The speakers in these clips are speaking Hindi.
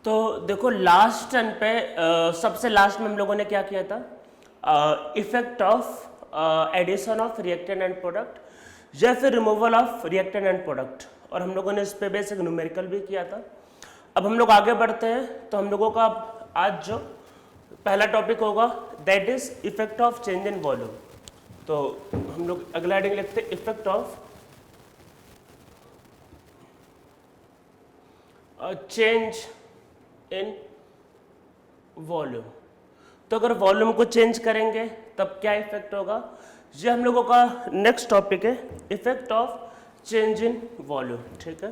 तो देखो लास्ट टर्न पे सबसे लास्ट में हम लोगों ने क्या किया था, effect of addition of reactant and product या फिर removal of reactant and product, और हम लोगों ने इस पे बेसिक न्यूमेरिकल भी किया था। अब हम लोग आगे बढ़ते हैं, तो हम लोगों का आज जो पहला टॉपिक होगा that is effect of change in volume. तो हम लोग अगला हेडिंग लिखते हैं effect of change in volume. तो अगर वॉल्यूम को चेंज करेंगे तब क्या इफेक्ट होगा, ये हम लोगों का नेक्स्ट टॉपिक है, effect of change in volume. ठीक है,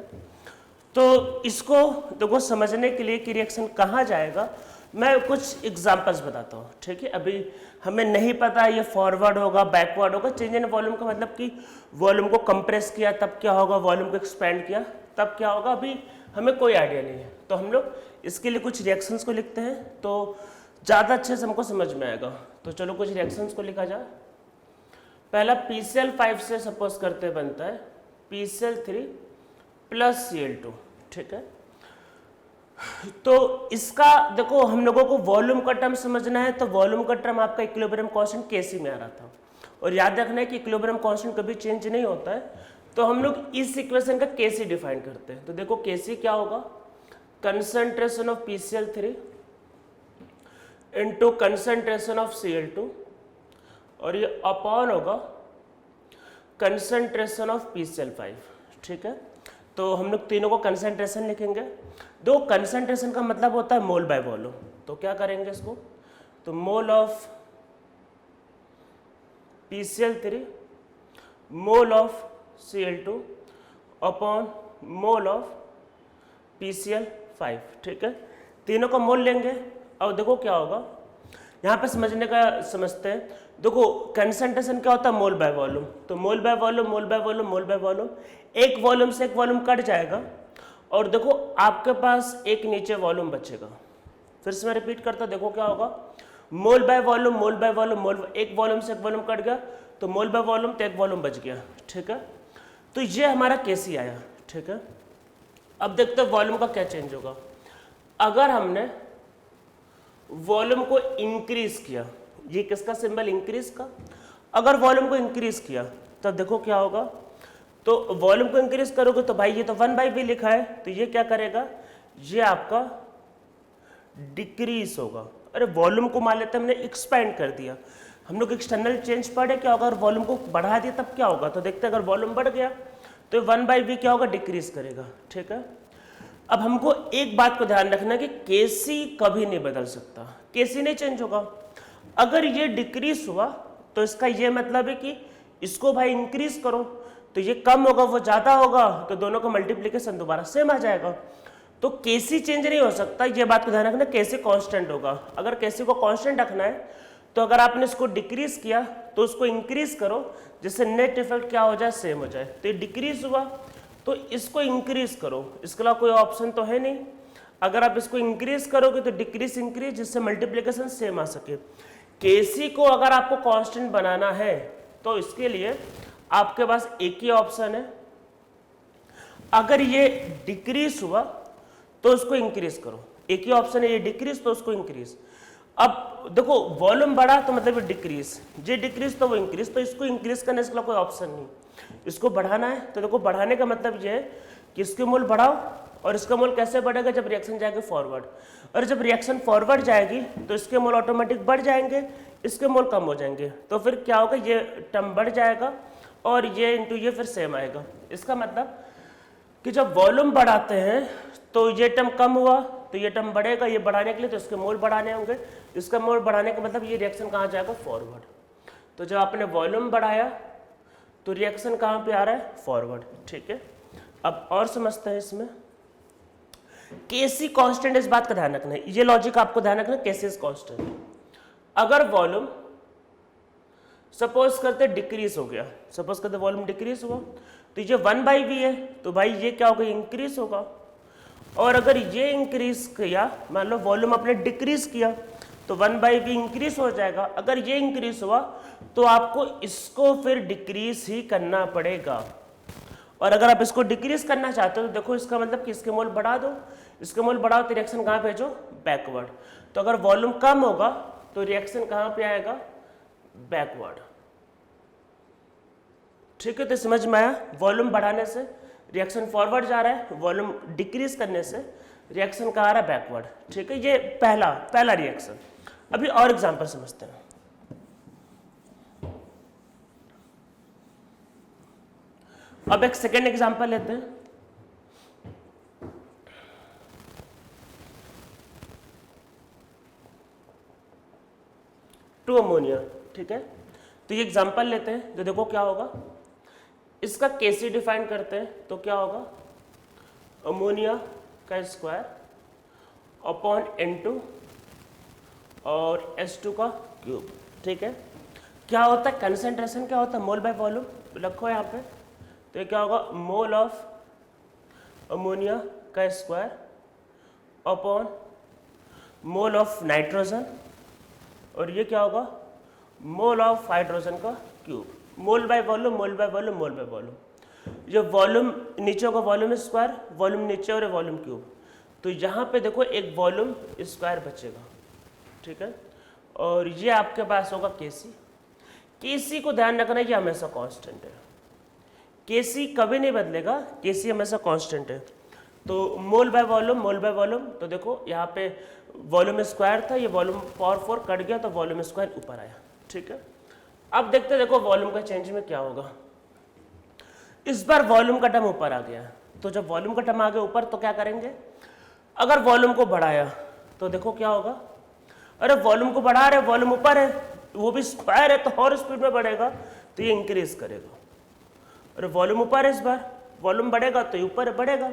तो इसको देखो समझने के लिए कि रिएक्शन कहाँ जाएगा, मैं कुछ एग्जांपल्स बताता हूँ। ठीक है, अभी हमें नहीं पता ये फॉरवर्ड होगा बैकवर्ड होगा। चेंज इन वॉल्यूम का मतलब कि वॉल्यूम को कंप्रेस किया तब क्या होगा, वॉल्यूम को एक्सपेंड किया तब क्या होगा, अभी हमें कोई आइडिया नहीं है। तो हम लोग इसके लिए कुछ रिएक्शंस को लिखते हैं तो ज़्यादा अच्छे से हमको समझ में आएगा। तो चलो कुछ रिएक्शंस को लिखा जाए। पहला PCl5 से सपोज करते बनता है PCl3 प्लस Cl2। ठीक है, तो इसका देखो हम लोगों को वॉल्यूम का टर्म समझना है, तो वॉल्यूम का टर्म आपका इक्विलिब्रियम कांस्टेंट Kc में आ रहा था, और याद रखना है कि इक्विलिब्रियम कांस्टेंट कभी चेंज नहीं होता है। तो हम लोग इस इक्वेशन का Kc डिफाइन करते हैं। तो देखो Kc क्या होगा, concentration of PCl3 into concentration of Cl2, और ये अपॉन होगा कंसंट्रेशन ऑफ PCl5। ठीक है, तो हम लोग तीनों को कंसंट्रेशन लिखेंगे। दो कंसंट्रेशन का मतलब होता है मोल बाय वॉल्यूम, तो क्या करेंगे इसको, तो mole of PCl3 mole of Cl2 upon mole of PCl5। ठीक है, तीनों का मोल लेंगे। अब देखो क्या होगा, यहाँ पे समझने का समझते हैं। देखो कंसंट्रेशन क्या होता है, मोल बाय वॉल्यूम, तो mole by volume mole by volume mole by volume, एक वॉल्यूम से एक वॉल्यूम कट जाएगा, और देखो आपके पास एक नीचे वॉल्यूम बचेगा। फिर से मैं रिपीट करता, देखो क्या होगा, mole by volume mole by volume mole, एक वॉल्यूम से एक वॉल्यूम कट गया तो मोल बाय वॉल्यूम तो एक वॉल्यूम बच गया। ठीक है, तो ये हमारा Kc आया। ठीक है, अब देखते हैं वॉल्यूम का क्या चेंज होगा। अगर हमने वॉल्यूम को इंक्रीज किया, ये किसका सिंबल, इंक्रीज का, अगर वॉल्यूम को इंक्रीज किया तब देखो क्या होगा, तो वॉल्यूम को इंक्रीज करोगे तो भाई ये तो 1/v लिखा है, तो ये क्या करेगा, ये आपका डिक्रीज होगा। अरे वॉल्यूम को मान लेते हमने एक्सपेंड कर दिया, हम लोग एक्सटर्नल चेंज पढ़े क्या होगा, अगर वॉल्यूम को बढ़ा दिया तब क्या होगा, तो देखते हैं अगर वॉल्यूम बढ़ गया तो 1/v क्या होगा, डिक्रीज करेगा। ठीक है, अब हमको एक बात को ध्यान रखना है कि Kc कभी नहीं बदल सकता, Kc नहीं चेंज होगा। अगर ये डिक्रीज हुआ तो इसका ये मतलब है कि इसको भाई इंक्रीज करो, तो ये कम होगा वो ज्यादा होगा, तो दोनों का मल्टीप्लीकेशन दोबारा सेम आ जाएगा। तो Kc चेंज नहीं हो सकता, ये बात को ध्यान रखना, Kc कांस्टेंट होगा। अगर Kc को कांस्टेंट रखना है तो अगर आपने इसको डिक्रीज किया तो उसको इंक्रीज करो, जिससे नेट इफेक्ट क्या हो जाए, सेम हो जाए। तो ये डिक्रीज हुआ तो इसको इंक्रीज करो, इसके अलावा कोई ऑप्शन तो है नहीं। अगर आप इसको इंक्रीज करोगे तो डिक्रीज इंक्रीज, जिससे मल्टीप्लिकेशन सेम आ सके। Kc को अगर आपको कांस्टेंट बनाना है तो इसके लिए आपके पास एक ही ऑप्शन है, अगर ये डिक्रीज हुआ तो उसको इंक्रीज करो, एक ही ऑप्शन है, ये डिक्रीज तो उसको इंक्रीज। अब देखो वॉल्यूम बढ़ा तो मतलब ये डिक्रीज, ये डिक्रीज तो वो इंक्रीज, तो इसको इंक्रीज करने के लिए कोई ऑप्शन नहीं। इसको बढ़ाना है तो देखो बढ़ाने का मतलब ये है कि इसके मोल बढ़ाओ, और इसका मोल कैसे बढ़ेगा, जब रिएक्शन जाएगी फॉरवर्ड, और जब रिएक्शन फॉरवर्ड जाएगी तो इसके मोल ऑटोमेटिक बढ़ जाएंगे, इसके मोल कम हो जाएंगे, तो फिर क्या होगा, ये टर्म बढ़ जाएगा और ये इंटू ये फिर सेम आएगा। इसका मतलब कि जब वॉल्यूम बढ़ाते हैं तो ये टर्म कम हुआ तो ये टर्म बढ़ेगा, ये बढ़ाने के लिए तो इसके मोल बढ़ाने होंगे, इसका मोल बढ़ाने का मतलब ये रिएक्शन कहाँ जाएगा, फॉरवर्ड। तो जब आपने वॉल्यूम बढ़ाया तो रिएक्शन कहाँ पे आ रहा है, फॉरवर्ड। ठीक है, अब और समझते हैं इसमें Kc कांस्टेंट, इस बात का ध्यान रखना है, ये लॉजिक आपको ध्यान रखना है, Kc इज कांस्टेंट। अगर वॉल्यूम सपोज करते डिक्रीज हो गया, सपोज करते वॉल्यूम डिक्रीज हुआ तो ये 1/v है, तो भाई ये क्या होगा, इंक्रीज होगा। और अगर ये इंक्रीज किया, मान लो वॉल्यूम आपने डिक्रीज किया तो 1/v इंक्रीज हो जाएगा। अगर ये इंक्रीज हुआ तो आपको इसको फिर डिक्रीज ही करना पड़ेगा, और अगर आप इसको डिक्रीज करना चाहते हो तो देखो इसका मतलब कि इसके मोल बढ़ा दो, इसके मोल बढ़ाओ तो रिएक्शन कहाँ भेजो, बैकवर्ड। तो अगर वॉल्यूम कम होगा तो रिएक्शन कहाँ पे आएगा, बैकवर्ड। ठीक है, तो समझ में आया, वॉल्यूम बढ़ाने से रिएक्शन फॉरवर्ड जा रहा है, वॉल्यूम डिक्रीज करने से रिएक्शन कहाँ आ रहा है, बैकवर्ड। ठीक है, ये पहला रिएक्शन। अभी और एग्जांपल समझते हैं। अब एक सेकेंड एग्जांपल लेते हैं। To ammonia. ठीक है, तो ये एग्जांपल लेते हैं, तो देखो क्या होगा, इसका केसी डिफाइन करते हैं तो क्या होगा, अमोनिया का स्क्वायर अपॉन N2 और H2 का क्यूब। ठीक है, क्या होता है, कंसंट्रेशन क्या होता है, मोल बाय वॉल्यूम रखो यहाँ पे। तो ये क्या होगा, मोल ऑफ अमोनिया का square upon mole of nitrogen, और ये क्या होगा, मोल ऑफ हाइड्रोजन का cube. Mole by volume, mole by volume, mole by volume. जो वॉल्यूम नीचे होगा वॉल्यूम स्क्वायर, वॉल्यूम नीचे और वॉल्यूम क्यूब। तो यहाँ पे देखो एक वॉल्यूम स्क्वायर बचेगा। ठीक है, और ये आपके पास होगा केसी। केसी को ध्यान रखना, ये हमेशा कांस्टेंट है, केसी कभी नहीं बदलेगा, केसी हमेशा कांस्टेंट है। तो mole by volume, mole by volume, तो देखो यहाँ पे वॉल्यूम स्क्वायर था, ये वॉल्यूम पावर 4 कट गया तो वॉल्यूम स्क्वायर ऊपर आया। ठीक है, अब देखते देखो वॉल्यूम का चेंज में क्या होगा। इस बार वॉल्यूम का टर्म ऊपर आ गया, तो जब वॉल्यूम का टर्म आ गया ऊपर तो क्या करेंगे, अगर वॉल्यूम को बढ़ाया तो देखो क्या होगा, अरे वॉल्यूम को बढ़ा रहे, वॉल्यूम ऊपर है, वो भी स्क्वायर है तो और स्पीड में बढ़ेगा, तो ये इंक्रीज करेगा। अरे वॉल्यूम ऊपर है, इस बार वॉल्यूम बढ़ेगा तो ये ऊपर बढ़ेगा।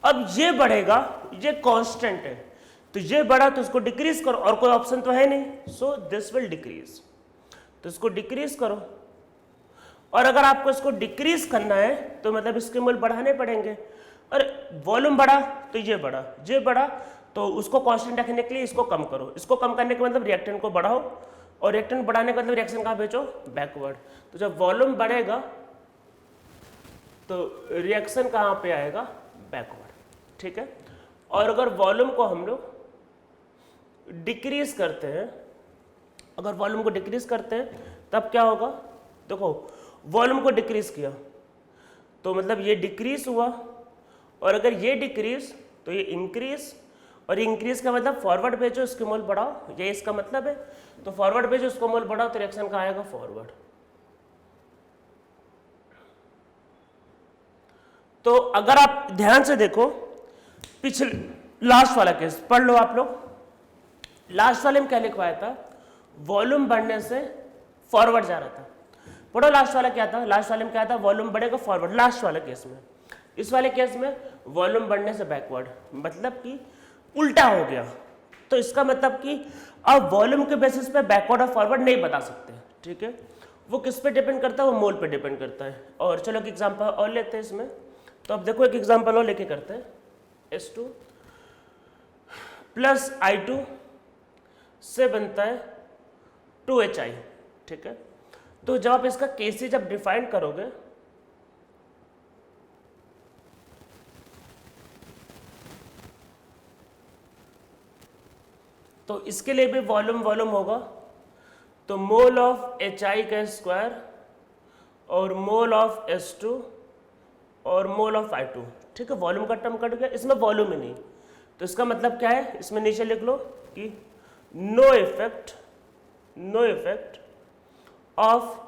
अब ये बढ़ेगा, ये कांस्टेंट है, तो ये बढ़ा तो इसको डिक्रीज करो, और कोई ऑप्शन तो है नहीं, सो दिस विल डिक्रीज, तो इसको डिक्रीज करो। और अगर आपको इसको डिक्रीज करना है तो मतलब इसके मोल बढ़ाने पड़ेंगे। और वॉल्यूम बढ़ा तो ये बढ़ा, तो उसको कांस्टेंट रखने के लिए इसको कम करो, इसको कम करने के मतलब रिएक्टेंट को बढ़ाओ, और रिएक्टेंट बढ़ाने का मतलब रिएक्शन कहाँ भेजो, बैकवर्ड। तो जब वॉल्यूम बढ़ेगा तो रिएक्शन कहाँ पे आएगा, बैकवर्ड। ठीक है, और अगर वॉल्यूम को हम लोग डिक्रीज करते हैं, अगर वॉल्यूम को डिक्रीज करते हैं तब क्या होगा, देखो वॉल्यूम को डिक्रीज किया तो मतलब ये डिक्रीज हुआ, और अगर ये डिक्रीज तो ये इंक्रीज, और इंक्रीज का मतलब फॉरवर्ड भेजो, इसके मोल बढ़ाओ, ये इसका मतलब है। तो फॉरवर्ड भेजो, इसको मोल बढ़ाओ तो रिएक्शन कहाँ आएगा, फॉरवर्ड। तो अगर आप ध्यान से देखो, पिछले लास्ट वाला केस पढ़ लो आप लोग। लास्ट वाले में क्या लिखवाया था, वॉल्यूम बढ़ने से फॉरवर्ड जा रहा था। पढ़ो लास्ट वाला क्या था, लास्ट वाले में क्या था, वॉल्यूम बढ़ेगा फॉरवर्ड, लास्ट वाले केस में। इस वाले केस में वॉल्यूम बढ़ने से बैकवर्ड, मतलब कि उल्टा हो गया। तो इसका मतलब कि अब वॉल्यूम के बेसिस पे बैकवर्ड और फॉरवर्ड नहीं बता सकते। ठीक है, वो किस पे डिपेंड करता है, वो मोल पे डिपेंड करता है। और चलो एक एग्जांपल और लेते हैं इसमें। तो अब देखो एक एग्जांपल और लेके करते हैं। S2 प्लस I2 से बनता है 2HI। ठीक है, तो जब आप इसका केसी जब डिफाइन करोगे तो इसके लिए भी वॉल्यूम होगा, तो मोल ऑफ HI का स्क्वायर और मोल ऑफ S2 और मोल ऑफ I2। ठीक है, वॉल्यूम का टर्म कट गया, इसमें वॉल्यूम ही नहीं, तो इसका मतलब क्या है, इसमें नीचे लिख लो कि no effect of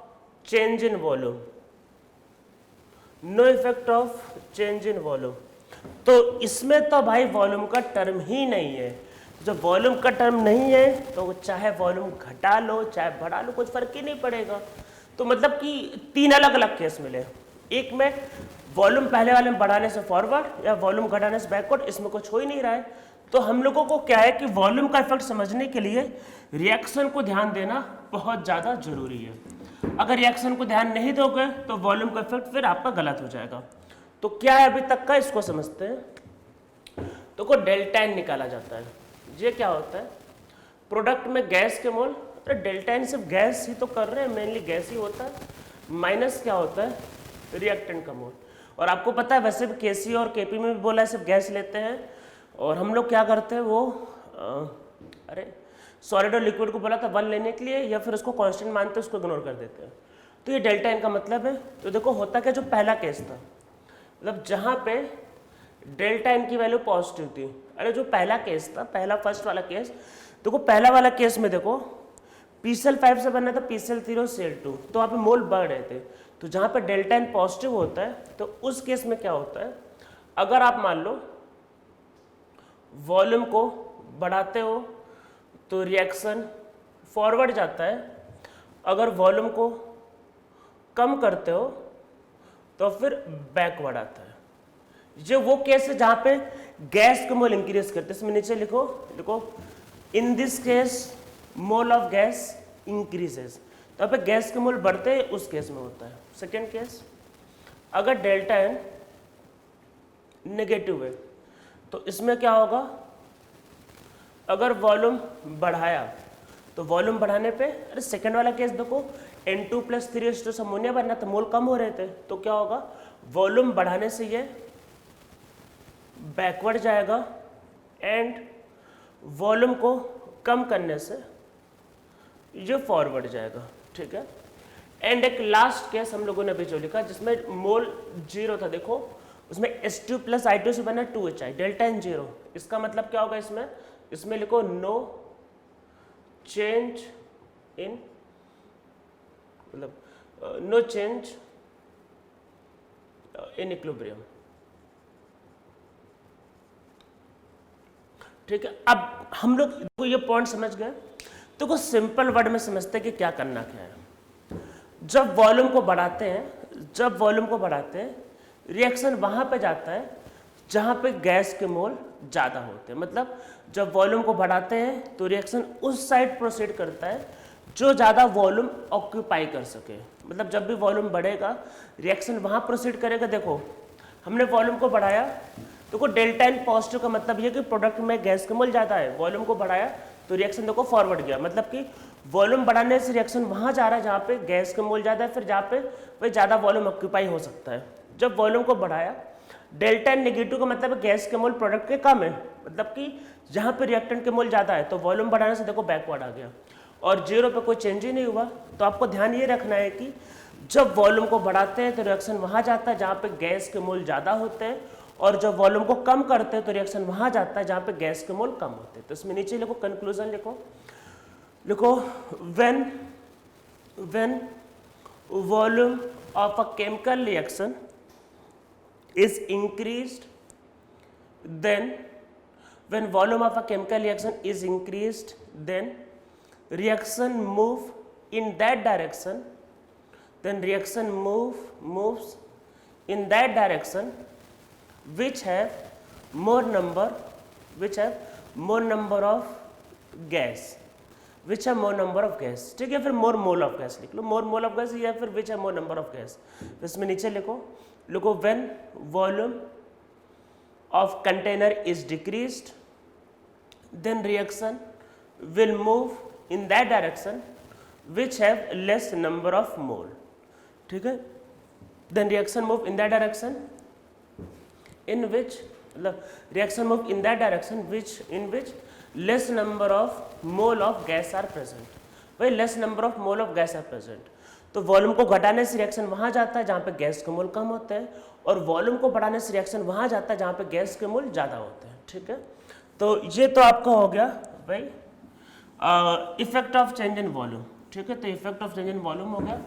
change in volume, no effect of change in volume. तो इसमें तो भाई वॉल्यूम का टर्म ही नहीं है। जब वॉल्यूम का टर्म नहीं है तो चाहे वॉल्यूम घटा लो चाहे बढ़ा लो, कुछ फर्क ही नहीं पड़ेगा। तो मतलब कि तीन अलग अलग केस मिले, एक में वॉल्यूम पहले वाले में बढ़ाने से फॉरवर्ड या वॉल्यूम घटाने से बैकवर्ड, इसमें कुछ हो ही नहीं रहा है। तो हम लोगों को क्या है कि वॉल्यूम का इफेक्ट समझने के लिए रिएक्शन को ध्यान देना बहुत ज़्यादा जरूरी है। अगर रिएक्शन को ध्यान नहीं दोगे तो वॉल्यूम का इफेक्ट फिर आपका गलत हो जाएगा। तो क्या है अभी तक का, इसको समझते हैं। तो को डेल्टा एन निकाला जाता है। ये क्या होता है, प्रोडक्ट में गैस के मोल, तो डेल्टा एन सिर्फ गैस ही तो कर रहे हैं, मेनली गैस ही होता है, माइनस क्या होता है, रिएक्टेंट का मोल। और आपको पता है वैसे भी केसी और केपी में भी बोला है सिर्फ गैस लेते हैं, और हम लोग क्या करते हैं वो अरे सॉलिड और लिक्विड को बोला था 1 लेने के लिए, या फिर उसको कांस्टेंट मानते हैं, उसको इग्नोर कर देते हैं। तो ये डेल्टा एन का मतलब है। तो देखो होता क्या, जो पहला केस था, मतलब जहाँ पे डेल्टा एन की वैल्यू पॉजिटिव थी, अरे जो पहला केस था, पहला फर्स्ट वाला केस, देखो पहला वाला केस में देखो PCl5 से बनना था PCl3 और Cl2, तो वहाँ पे मोल बढ़ रहे थे। तो जहाँ पे डेल्टा एन पॉजिटिव होता है तो उस केस में क्या होता है, अगर आप मान लो वॉल्यूम को बढ़ाते हो तो रिएक्शन फॉरवर्ड जाता है, अगर वॉल्यूम को कम करते हो तो फिर बैकवर्ड आता है। ये वो केस है जहां पे गैस के मोल इंक्रीज करते हैं। इसमें नीचे लिखो in this case mole of gas increases, तो यहाँ पे गैस के मोल बढ़ते हैं, उस केस में होता है। सेकेंड केस, अगर डेल्टा एन नेगेटिव है तो इसमें क्या होगा, अगर वॉल्यूम बढ़ाया तो वॉल्यूम बढ़ाने पे, अरे सेकंड वाला केस देखो N2+3 अमोनिया बनना था, मोल कम हो रहे थे, तो क्या होगा, वॉल्यूम बढ़ाने से ये बैकवर्ड जाएगा एंड वॉल्यूम को कम करने से ये फॉरवर्ड जाएगा, ठीक है। एंड एक लास्ट केस हम लोगों ने अभी जो लिखा जिसमें मोल 0 था, देखो उसमें H2+I2 से बना 2HI, डेल्टा एन 0, इसका मतलब क्या होगा, इसमें लिखो नो चेंज इन, मतलब नो चेंज इन इक्विलिब्रियम, ठीक है। अब हम लोग ये पॉइंट समझ गए, तो कुछ सिंपल वर्ड में समझते हैं कि क्या करना क्या है। जब वॉल्यूम को बढ़ाते हैं रिएक्शन वहां पे जाता है जहां पे गैस के मोल ज़्यादा होते हैं, मतलब जब वॉल्यूम को बढ़ाते हैं तो रिएक्शन उस साइड प्रोसीड करता है जो ज़्यादा वॉल्यूम ऑक्यूपाई कर सके, मतलब जब भी वॉल्यूम बढ़ेगा रिएक्शन वहाँ प्रोसीड करेगा। देखो हमने वॉल्यूम को बढ़ाया, देखो डेल्टा एन पॉजिटिव का मतलब ये कि प्रोडक्ट में गैस के मोल ज़्यादा है, वॉल्यूम को बढ़ाया तो रिएक्शन देखो फॉरवर्ड गया, मतलब कि वॉल्यूम बढ़ाने से रिएक्शन वहाँ जा रहा है जहाँ पे गैस के मोल ज़्यादा है, फिर जहाँ पे वही ज़्यादा वॉल्यूम ऑक्यूपाई हो सकता है। जब वॉल्यूम को बढ़ाया, डेल्टा एन नेगेटिव का मतलब गैस के मोल प्रोडक्ट के कम है, मतलब कि जहाँ पे रिएक्टेंट के मोल ज़्यादा है, तो वॉल्यूम बढ़ाने से देखो बैकवर्ड आ गया और 0 पे कोई चेंज ही नहीं हुआ। तो आपको ध्यान ये रखना है कि जब वॉल्यूम को बढ़ाते हैं तो रिएक्शन वहाँ जाता है जहाँ पे गैस के मोल ज़्यादा होते हैं, और जब वॉल्यूम को कम करते हैं तो रिएक्शन वहाँ जाता है जहाँ पे गैस के मोल कम होते हैं। तो इसमें नीचे लिखो कंक्लूजन, लिखो when volume of a chemical reaction is increased, then when volume of a chemical reaction is increased, then reaction move in that direction, then reaction moves in that direction which have more number of gas, which have more number of gas, ठीक है। फिर more mole of gas लिख लो, more mole of gas, या फिर which have more number of gas। इसमें नीचे लिखो when volume of container is decreased, then reaction will move in that direction which have less number of mole, ठीक है। then reaction move in that direction in which reaction move in that direction in which less number of mole of gas are present, वही less number of mole of gas are present। तो वॉल्यूम को घटाने से रिएक्शन वहां जाता है जहां पे गैस के मोल कम होते हैं, और वॉल्यूम को बढ़ाने से रिएक्शन वहां जाता है जहां पे गैस के मोल ज़्यादा होते हैं, ठीक है। तो ये तो आपका हो गया भाई effect of change in volume, ठीक है। तो effect of change in volume हो गया।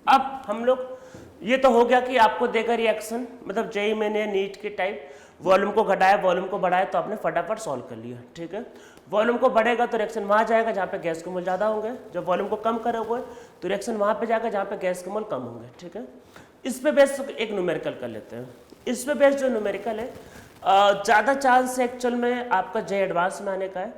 अब हम लोग ये तो हो गया कि आपको देगा रिएक्शन, मतलब जेई मैंने नीट के टाइप वॉल्यूम को घटाया वॉल्यूम को बढ़ाया तो आपने फटाफट सॉल्व कर लिया, ठीक है। वॉल्यूम को बढ़ेगा तो रिएक्शन वहाँ जाएगा जहाँ पे गैस के मोल ज़्यादा होंगे, जब वॉल्यूम को कम करोगे तो रिएक्शन वहाँ पे जाएगा जहाँ पे गैस के मोल कम होंगे, ठीक है। इस पे बेस एक न्यूमेरिकल कर लेते हैं। इस पे बेस जो न्यूमेरिकल है ज़्यादा चांस है एक्चुअल में आपका जे एडवांस में आने का है,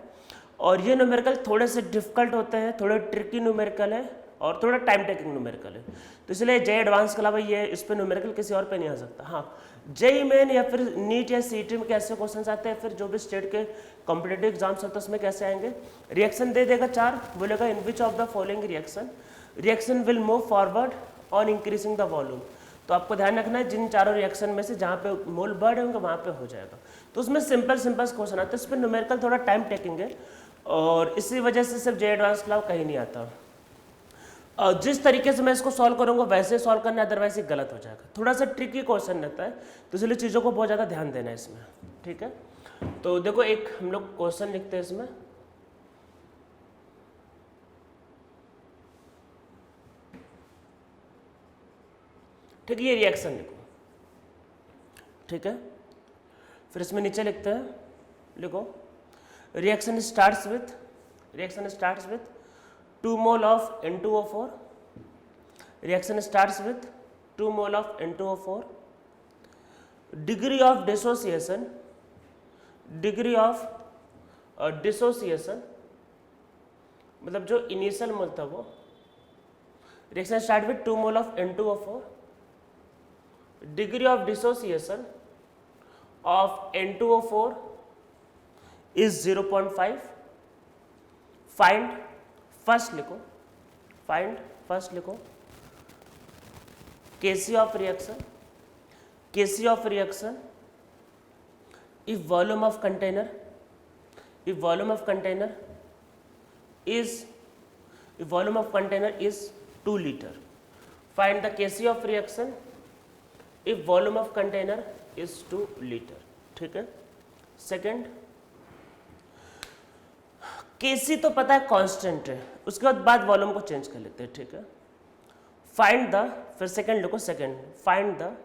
और ये न्यूमेरिकल थोड़े से डिफिकल्ट होते हैं, थोड़े ट्रिकी न्यूमेरिकल है और थोड़ा टाइम टेकिंग न्यूमेरिकल है, तो इसलिए जे एडवांस के अलावा ये इस पे न्यूमेरिकल किसी और पे नहीं आ सकता। हाँ, जेई मेन या फिर नीट या सीईटी में कैसे क्वेश्चन आते हैं, फिर जो भी स्टेट के कॉम्पिटेटिव एग्जाम्स होते हैं उसमें कैसे आएंगे। रिएक्शन दे देगा 4, बोलेगा in which of the following reaction will move forward on increasing the volume, तो आपको ध्यान रखना है जिन चारों रिएक्शन में से जहाँ पे मोल बढ़ होंगे वहाँ पे हो जाएगा। तो उसमें सिंपल क्वेश्चन आता है, इस पर न्यूमेरिकल थोड़ा टाइम टेकिंग है और इसी वजह से सिर्फ जे एडवांस लॉ कहीं नहीं आता। और जिस तरीके से मैं इसको सॉल्व करूँगा वैसे सॉल्व करना, अदरवाइज ये गलत हो जाएगा। थोड़ा सा ट्रिकी क्वेश्चन रहता है, तो इसलिए चीज़ों को बहुत ज़्यादा ध्यान देना है इसमें, ठीक है। तो देखो एक हम लोग क्वेश्चन लिखते हैं इसमें, ठीक है, ये रिएक्शन लिखो, ठीक है। फिर इसमें नीचे लिखते हैं, लिखो reaction starts with 2 mole of N2O4, reaction starts with 2 mole of N2O4, degree of dissociation मतलब जो इनिशियल मोल था वो, reaction start with 2 mole of N2O4, degree of dissociation of N2O4 is 0.5. find first लिखो Kc of reaction if volume of container is 2 liter. Find the Kc of reaction if volume of container is 2 liter, ठीक है। सेकेंड, Kc तो पता है कांस्टेंट है, उसके बाद वॉल्यूम को चेंज कर लेते हैं, ठीक है। फाइंड द, फिर सेकेंड लिखो, find the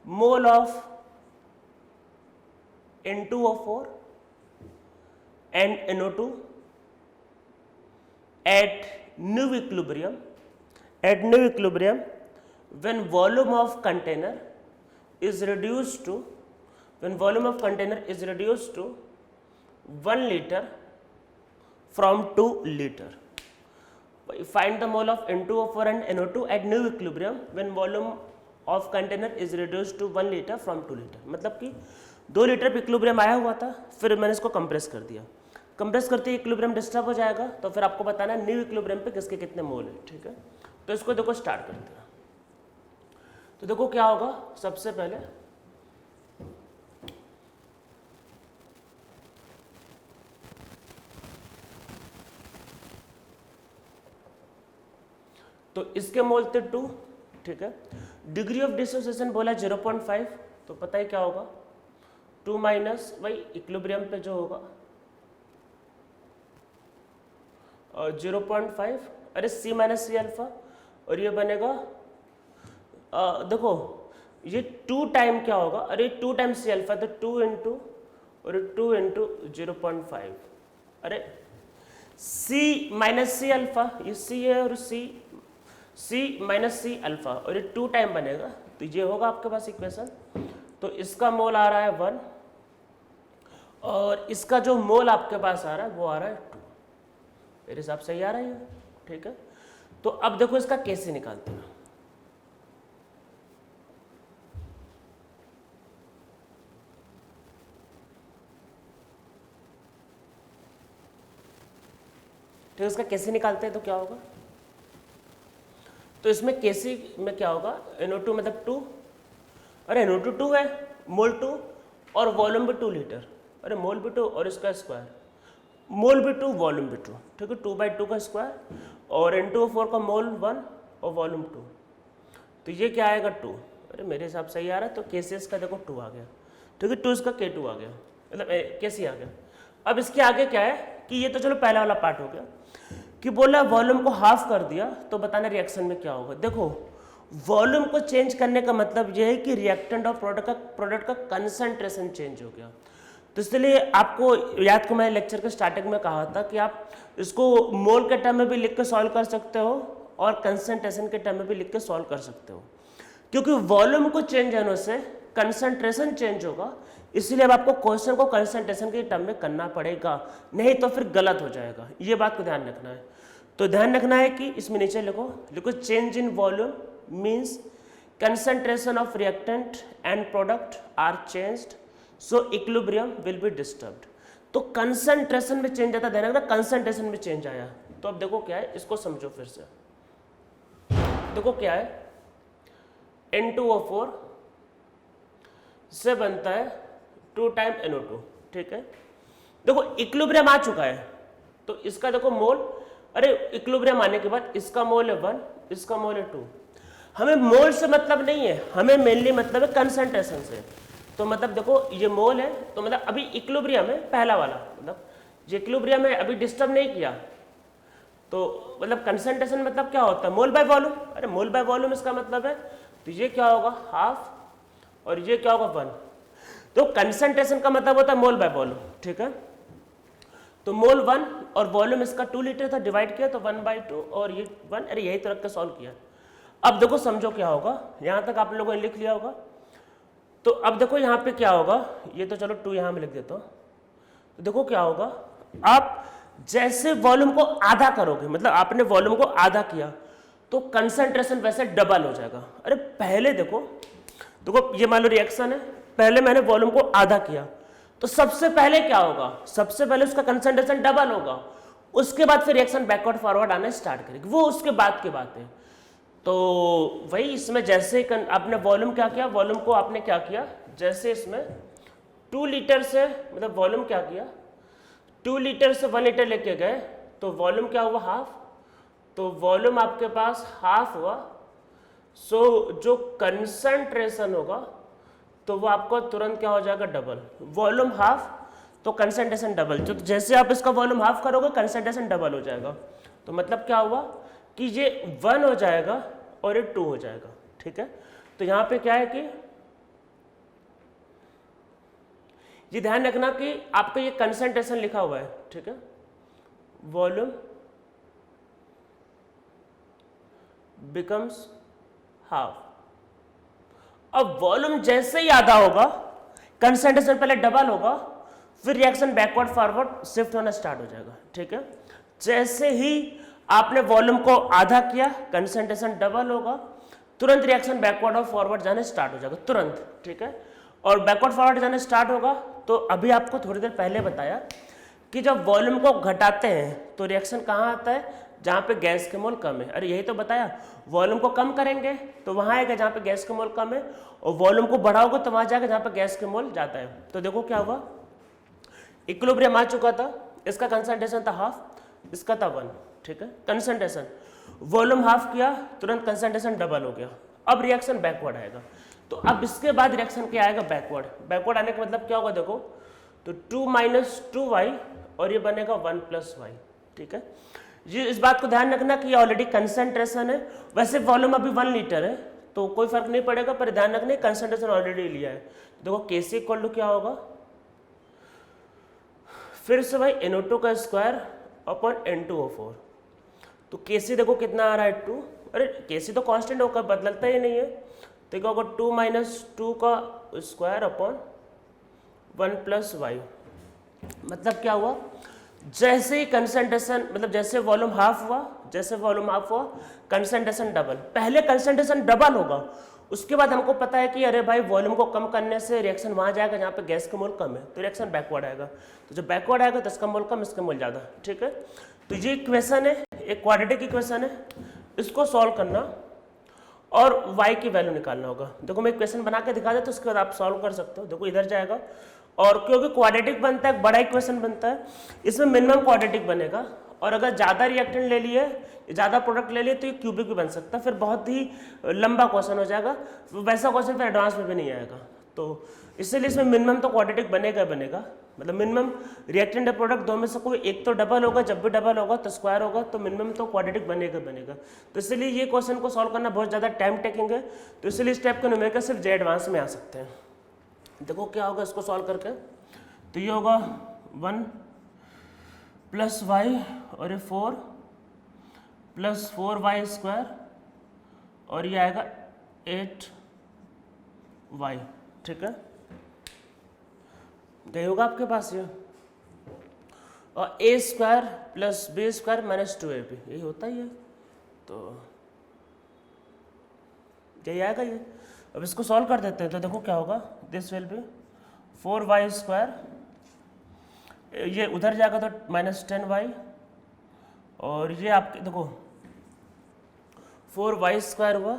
mole of N2O4 and NO2 at new equilibrium when volume of container is reduced to 1 liter from 2 liter. Find the mole of N2O4 and NO2 at new equilibrium when volume of container is reduced to 1 liter from 2 liter. मतलब कि 2 लीटर पे इक्विलिब्रियम आया हुआ था, फिर मैंने इसको कंप्रेस कर दिया, कंप्रेस करते ही इक्विलिब्रियम डिस्टर्ब हो जाएगा, तो फिर आपको बताना है न्यू इक्विलिब्रियम पे किसके कितने मोल है, ठीक है। तो इसको देखो स्टार्ट करते हैं। तो देखो क्या होगा, सबसे पहले तो इसके मोल थे 2, ठीक है। डिग्री ऑफ डिसोसिएशन बोला 0.5, तो पता है क्या होगा, 2 माइनस वही इक्विलिब्रियम पे जो होगा 0.5, अरे C माइनस सी अल्फा, और ये बनेगा देखो ये 2 टाइम क्या होगा, अरे 2 टाइम सी अल्फा, तो 2 इंटू और 2 इंटू 0.5, अरे C माइनस सी अल्फा, ये C है और C माइनस सी अल्फा, और ये 2 टाइम बनेगा, तो ये होगा आपके पास इक्वेशन। तो इसका मोल आ रहा है 1 और इसका जो मोल आपके पास आ रहा है वो आ रहा है 2, मेरे हिसाब से ही आ रहा है, ठीक है। तो अब देखो इसका कैसे निकालते हैं, ठीक है। इसका कैसे निकालते हैं तो क्या होगा, तो इसमें कैसे में क्या होगा, NO2 मतलब 2, अरे NO2 2 है, मोल 2 और वॉल्यूम भी 2 लीटर, अरे मोल भी 2 और इसका स्क्वायर, मोल भी 2 वॉल्यूम भी 2, ठीक है, 2/2 का स्क्वायर, और N2O4 का मोल 1 और वॉल्यूम 2, तो ये क्या आएगा 2, अरे मेरे हिसाब से ही आ रहा है। तो केसेस का देखो 2 आ गया, ठीक है, 2 इसका K2 आ गया, मतलब कैसे आ गया। अब इसके आगे क्या है कि ये तो चलो पहला वाला पार्ट हो गया कि बोला वॉल्यूम को हाफ कर दिया, तो बताना रिएक्शन में क्या होगा। देखो वॉल्यूम को चेंज करने का मतलब यह है कि रिएक्टेंट और प्रोडक्ट का कंसंट्रेशन चेंज हो गया। तो इसलिए आपको याद को मैंने लेक्चर के स्टार्टिंग में कहा था कि आप इसको मोल के टर्म में भी लिख के सॉल्व कर सकते हो और कंसंट्रेशन के टर्म में भी लिख के सॉल्व कर सकते हो, क्योंकि वॉल्यूम को चेंज होने से कंसंट्रेशन चेंज होगा, इसलिए अब आपको क्वेश्चन को कंसंट्रेशन के टर्म में करना पड़ेगा, नहीं तो फिर गलत हो जाएगा, ये बात को ध्यान रखना है। तो ध्यान रखना है कि इसमें नीचे लिखो change in volume means concentration of reactant and product are changed, so equilibrium will be disturbed. तो कंसंट्रेशन में चेंज आता, ध्यान रखना कंसंट्रेशन में चेंज आया। तो अब देखो क्या है, इसको समझो फिर से, देखो क्या है, N2O4 से बनता है 2 टाइम NO2, ठीक है। देखो इक्विलिब्रियम आ चुका है, तो इसका देखो मोल, अरे इक्विलिब्रियम आने के बाद इसका मोल है 1, इसका मोल है 2। हमें मोल से मतलब नहीं है, हमें मेनली मतलब है कंसंट्रेशन से। तो मतलब देखो ये मोल है, तो मतलब अभी इक्विलिब्रियम है पहला वाला, मतलब जो इक्विलिब्रियम है अभी डिस्टर्ब नहीं किया, तो मतलब कंसंट्रेशन मतलब क्या होता है, मोल बाय वॉल्यूम। अरे मोल बाय वॉल्यूम इसका मतलब है, तो ये क्या होगा हाफ और ये क्या होगा 1। तो कंसंट्रेशन का मतलब होता है मोल बाय वॉल्यूम, ठीक है। तो मोल 1 और वॉल्यूम इसका 2 लीटर था, डिवाइड किया तो 1/2 और ये 1, अरे यही तो रख के सॉल्व किया। अब देखो समझो क्या होगा, यहां तक आप लोगों ने लिख लिया होगा। तो अब देखो यहाँ पे क्या होगा, ये तो चलो 2 यहाँ में लिख देता हूँ। तो देखो क्या होगा, आप जैसे वॉल्यूम को आधा करोगे, मतलब आपने वॉल्यूम को आधा किया तो कंसंट्रेशन वैसे डबल हो जाएगा। अरे पहले देखो ये मान लो रिएक्शन है, पहले मैंने वॉल्यूम को आधा किया तो सबसे पहले क्या होगा, सबसे पहले उसका कंसंट्रेशन डबल होगा, उसके बाद फिर रिएक्शन बैकवर्ड फॉरवर्ड आना स्टार्ट करेगी, वो उसके बाद की बात है। तो वही इसमें जैसे आपने वॉल्यूम क्या किया, वॉल्यूम को आपने क्या किया, जैसे इसमें 2 लीटर से मतलब वॉल्यूम क्या किया, 2 लीटर से 1 लीटर लेके गए तो वॉल्यूम क्या हुआ हाफ, तो वॉल्यूम आपके पास हाफ हुआ। सो जो कंसंट्रेशन होगा तो वो आपको तुरंत क्या हो जाएगा डबल, वॉल्यूम हाफ तो कंसंट्रेशन डबल। तो जैसे आप इसका वॉल्यूम हाफ करोगे कंसंट्रेशन डबल हो जाएगा। तो मतलब क्या हुआ कि ये 1 हो जाएगा और ये 2 हो जाएगा, ठीक है। तो यहाँ पे क्या है कि ये ध्यान रखना कि आपका ये कंसंट्रेशन लिखा हुआ है, ठीक है, वॉल्यूम बिकम्स हाफ। अब वॉल्यूम जैसे ही आधा होगा, कंसंट्रेशन पहले डबल होगा, फिर रिएक्शन बैकवर्ड फॉरवर्ड शिफ्ट होना स्टार्ट हो जाएगा, ठीक है। जैसे ही आपने वॉल्यूम को आधा किया कंसंट्रेशन डबल होगा, तुरंत रिएक्शन बैकवर्ड और फॉरवर्ड जाने स्टार्ट हो जाएगा तुरंत, ठीक है। और बैकवर्ड फॉरवर्ड जाने स्टार्ट होगा तो अभी आपको थोड़ी देर पहले बताया कि जब वॉल्यूम को घटाते हैं तो रिएक्शन कहाँ आता है, जहाँ पे गैस के मोल कम है। अरे यही तो बताया, वॉल्यूम को कम करेंगे तो वहाँ आएगा जहाँ पे गैस के मोल कम है, और वॉल्यूम को बढ़ाओगे तो वहाँ जाएगा जहाँ पे गैस के मोल जाता है। तो देखो क्या हुआ, इक्विलिब्रियम आ चुका था, इसका कंसंट्रेशन था हाफ, इसका था 1, ठीक है। कंसंट्रेशन वॉल्यूम हाफ किया तुरंत कंसंट्रेशन डबल हो गया, अब रिएक्शन बैकवर्ड आएगा। तो अब इसके बाद रिएक्शन क्या आएगा बैकवर्ड, बैकवर्ड आने का मतलब क्या होगा देखो, तो 2 - 2y और ये बनेगा 1 + y, ठीक है। ये इस बात को ध्यान रखना कि ये ऑलरेडी कंसंट्रेशन है, वैसे वॉल्यूम अभी 1 लीटर है तो कोई फर्क नहीं पड़ेगा, पर ध्यान रखना कंसंट्रेशन ऑलरेडी लिया है। देखो Kc = क्या होगा, फिर से भाई NO2 का स्क्वायर अपॉन N2O4। तो Kc देखो कितना आ रहा है 2, अरे Kc तो कांस्टेंट होकर बदलता ही नहीं है, तो क्या होगा 2 - 2 का स्क्वायर अपॉन 1 + y। मतलब क्या हुआ, जैसे ही कंसंट्रेशन मतलब जैसे वॉल्यूम हाफ हुआ, जैसे वॉल्यूम हाफ हुआ कंसंट्रेशन डबल, पहले कंसंट्रेशन डबल होगा, उसके बाद हमको पता है कि अरे भाई वॉल्यूम को कम करने से रिएक्शन वहाँ जाएगा जहाँ पे गैस का मोल कम है, तो रिएक्शन बैकवर्ड आएगा। तो जब बैकवर्ड आएगा तो इसका मोल कम, इसका मोल ज़्यादा, ठीक है। तो ये इक्वेशन है, एक क्वाड्रेटिक इक्वेशन है, इसको सॉल्व करना और y की वैल्यू निकालना होगा। देखो मैं इक्वेशन बना के दिखा देता हूँ, उसके बाद आप सॉल्व कर सकते हो। देखो इधर जाएगा, और क्योंकि क्वाड्रेटिक बनता है बड़ा इक्वेशन बनता है, इसमें मिनिमम क्वाड्रेटिक बनेगा, और अगर ज़्यादा रिएक्टेंट ले लिए, ज़्यादा प्रोडक्ट ले लिए तो ये क्यूबिक भी बन सकता है, फिर बहुत ही लंबा क्वेश्चन हो जाएगा, वैसा क्वेश्चन फिर एडवांस में भी नहीं आएगा। तो इसलिए इसमें मिनिमम तो क्वाड्रेटिक बनेगा बनेगा, मतलब मिनिमम रिएक्टेंट और प्रोडक्ट दो में से कोई एक तो डबल होगा, जब भी डबल होगा तो स्क्वायर होगा, तो मिनिमम तो क्वाड्रेटिक बनेगा बनेगा। तो इसलिए ये क्वेश्चन को सॉल्व करना बहुत ज़्यादा टाइम टेकिंग है, तो इसलिए इस टाइप के न्यूमेरिकल सिर्फ जे एडवांस में आ सकते हैं। देखो क्या होगा इसको सॉल्व करके, तो ये होगा 1 + y और ये 4 + 4y² और ये आएगा 8y, ठीक है। गई होगा आपके पास ये, और a² + b² - 2ab, यही होता ही है, तो यही आएगा ये। अब इसको सॉल्व कर देते हैं, तो देखो क्या होगा, दिस विल बी 4y², ये उधर जाएगा तो -10y, और ये आपके देखो 4y² हुआ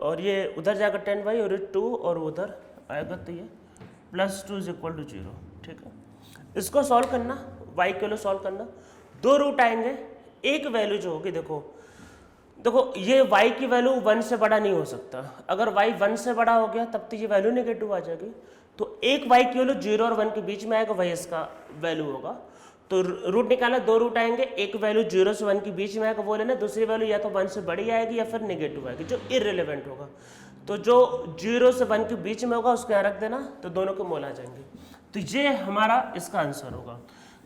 और ये उधर जाएगा 10y और ये 2 और उधर आएगा तो ये +2 = 0। ठीक है, इसको सॉल्व करना, y के लिए सॉल्व करना, 2 रूट आएंगे, एक वैल्यू जो होगी देखो ये y की वैल्यू 1 से बड़ा नहीं हो सकता। अगर y 1 से बड़ा हो गया तब तो ये वैल्यू नेगेटिव आ जाएगी। तो एक y की वैल्यू 0 और 1 के बीच में आएगा, वही इसका वैल्यू होगा। तो रूट निकाला, 2 रूट आएंगे, एक वैल्यू 0 से 1 के बीच में आएगा वो लेना, दूसरी वैल्यू या तो 1 से बड़ी आएगी या फिर नेगेटिव आएगी जो इररिलेवेंट होगा। तो जो 0 से 1 के बीच में होगा उसको यहाँ रख देना, तो दोनों के मोल आ जाएंगे। तो ये हमारा इसका आंसर होगा।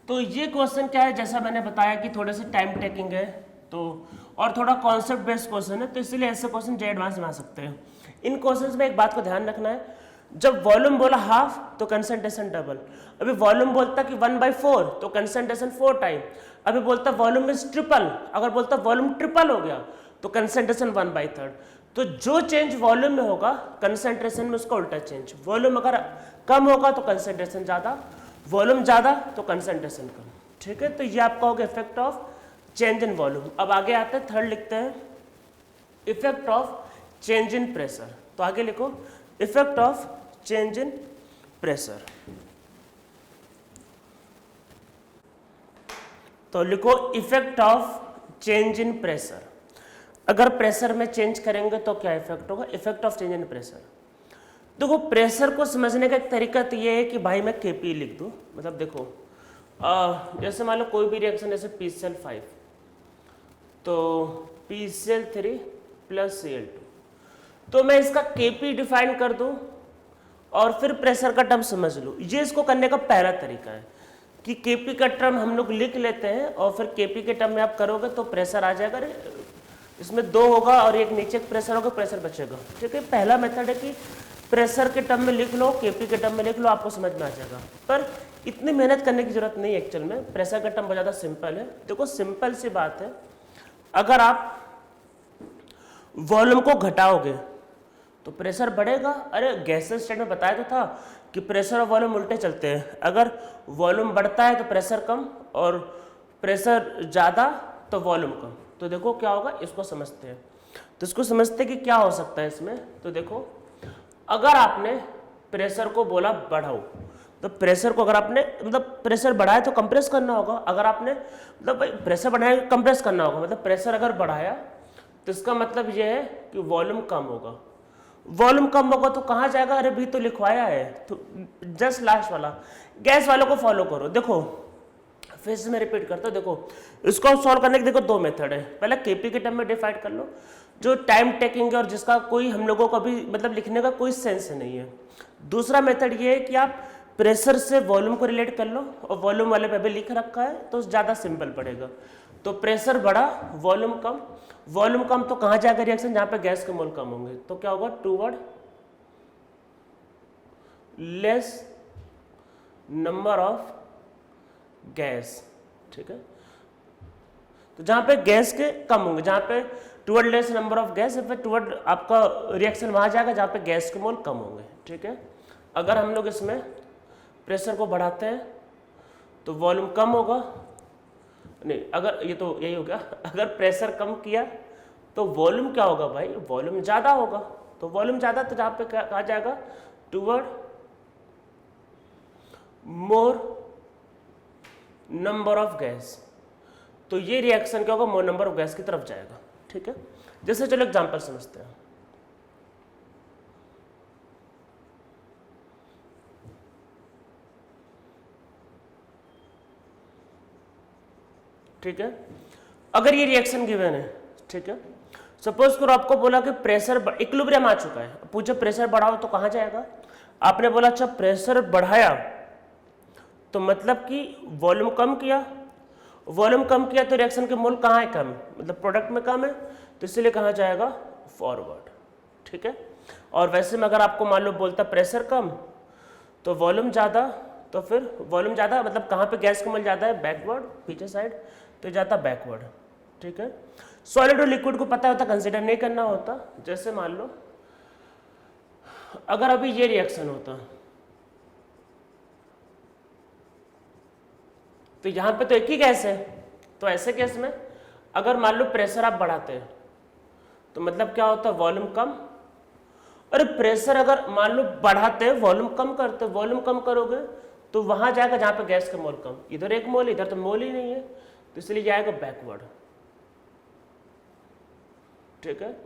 तो ये क्वेश्चन क्या है, जैसा मैंने बताया कि थोड़े से टाइम टेकिंग है तो और थोड़ा कॉन्सेप्ट बेस्ड क्वेश्चन है, तो इसलिए ऐसे क्वेश्चन जे एडवांस में आ सकते हैं। इन क्वेश्चंस में एक बात को ध्यान रखना है, जब वॉल्यूम बोला हाफ तो कंसंट्रेशन डबल। अभी वॉल्यूम बोलता कि 1/4 तो कंसंट्रेशन 4 टाइम। अभी बोलता वॉल्यूम इज ट्रिपल, अगर बोलता वॉल्यूम ट्रिपल हो गया तो कंसंट्रेशन 1/3। तो जो चेंज वॉल्यूम में होगा कंसंट्रेशन में उसका उल्टा चेंज। वॉल्यूम अगर कम होगा तो कंसंट्रेशन ज़्यादा, वॉल्यूम ज़्यादा तो कंसंट्रेशन कम। ठीक है, तो ये आपका होगा effect of change in volume. अब आगे आते हैं, थर्ड लिखते हैं effect of change in pressure. तो आगे लिखो effect of change in pressure. तो लिखो effect of change in pressure. अगर प्रेशर में चेंज करेंगे तो क्या इफेक्ट होगा, effect of change in pressure. देखो प्रेशर को समझने का एक तरीका तो ये है कि भाई मैं Kp लिख दूं, मतलब देखो जैसे मान लो कोई भी रिएक्शन जैसे PCl5 तो PCl3 + Cl2, तो मैं इसका Kp डिफाइन कर दूं और फिर प्रेशर का टर्म समझ लूँ। ये इसको करने का पहला तरीका है कि Kp का टर्म हम लोग लिख लेते हैं और फिर Kp के टर्म में आप करोगे तो प्रेशर आ जाएगा, इसमें 2 होगा और एक नीचे प्रेशर होगा, प्रेशर बचेगा। ठीक है, पहला मेथड है कि प्रेशर के टर्म में लिख लो, Kp के टर्म में लिख लो, आपको समझ में आ जाएगा। पर इतनी मेहनत करने की जरूरत नहीं है एक्चुअल में, प्रेशर का टर्म बहुत ज़्यादा सिंपल है। देखो सिंपल सी बात है, अगर आप वॉल्यूम को घटाओगे तो प्रेशर बढ़ेगा। अरे गैसेस स्टेट में बताया तो था कि प्रेशर और वॉल्यूम उल्टे चलते हैं, अगर वॉल्यूम बढ़ता है तो प्रेशर कम और प्रेशर ज़्यादा तो वॉल्यूम कम। तो देखो क्या होगा, इसको समझते हैं। तो इसको समझते हैं कि क्या हो सकता है इसमें। तो देखो अगर आपने प्रेशर को बोला बढ़ाओ तो प्रेशर को अगर आपने मतलब प्रेशर बढ़ाया तो कंप्रेस करना होगा। अगर आपने मतलब प्रेशर बढ़ाया कंप्रेस करना होगा, मतलब प्रेशर अगर बढ़ाया तो इसका मतलब ये है कि वॉल्यूम कम होगा। वॉल्यूम कम होगा तो कहाँ जाएगा, अरे भी तो लिखवाया है, तो जस्ट लास्ट वाला गैस वालों को फॉलो करो। देखो फिर से मैं रिपीट करता हूँ, देखो इसको सॉल्व करने के देखो 2 मेथड है। पहले Kp के टर्म में डिफाइंड कर लो, जो टाइम टेकिंग है और जिसका कोई हम लोगों को अभी मतलब लिखने का कोई सेंस नहीं है। दूसरा मेथड ये है कि आप प्रेशर से वॉल्यूम को रिलेट कर लो और वॉल्यूम वाले पे भी लिख रखा है तो ज़्यादा सिंपल पड़ेगा। तो प्रेशर बढ़ा वॉल्यूम कम, वॉल्यूम कम तो कहाँ जाएगा रिएक्शन, जहाँ पे गैस के मोल कम होंगे। तो क्या होगा, toward less number of gas. ठीक है, तो जहाँ पे गैस के कम होंगे, जहाँ पे toward less number of gas, फिर टूवर्ड आपका रिएक्शन वहाँ जाएगा जहाँ पे गैस के मोल कम होंगे। ठीक है, अगर हम लोग इसमें प्रेशर को बढ़ाते हैं तो वॉल्यूम कम होगा, नहीं अगर ये तो यही हो गया, अगर प्रेशर कम किया तो वॉल्यूम क्या होगा भाई, वॉल्यूम ज़्यादा होगा। तो वॉल्यूम ज़्यादा तो जहाँ पे कहा जाएगा toward more number of gas. तो ये रिएक्शन क्या होगा, मोर नंबर ऑफ गैस की तरफ जाएगा। ठीक है, जैसे चलो एग्जांपल समझते हैं। ठीक है, अगर ये रिएक्शन गिवन है, ठीक है, सपोज करो आपको बोला कि प्रेशर इक्विलिब्रियम आ चुका है, पूछो प्रेशर बढ़ाओ तो कहाँ जाएगा। आपने बोला अच्छा प्रेशर बढ़ाया तो मतलब कि वॉल्यूम कम किया, वॉल्यूम कम किया तो रिएक्शन के मोल कहाँ है, कम, मतलब प्रोडक्ट में कम है, तो इसलिए कहाँ जाएगा, फॉरवर्ड। ठीक है, और वैसे में अगर आपको मान लो बोलता प्रेशर कम तो वॉल्यूम ज़्यादा, तो फिर वॉल्यूम ज़्यादा मतलब कहाँ पे गैस का मोल ज़्यादा है, बैकवर्ड, पीछे साइड, तो जाता बैकवर्ड। ठीक है, सॉलिड और लिक्विड को पता होता, कंसिडर नहीं करना होता। जैसे मान लो अगर अभी ये रिएक्शन होता तो यहाँ पे तो एक ही गैस है, तो ऐसे केस में अगर मान लो प्रेशर आप बढ़ाते हैं तो मतलब क्या होता है, वॉल्यूम कम अरे प्रेशर अगर मान लो बढ़ाते वॉल्यूम कम करते, वॉल्यूम कम करोगे तो वहां जाएगा जहां पे गैस का मोल कम, इधर 1 मोल, इधर तो मोल ही नहीं है, तो इसलिए जाएगा बैकवर्ड। ठीक है,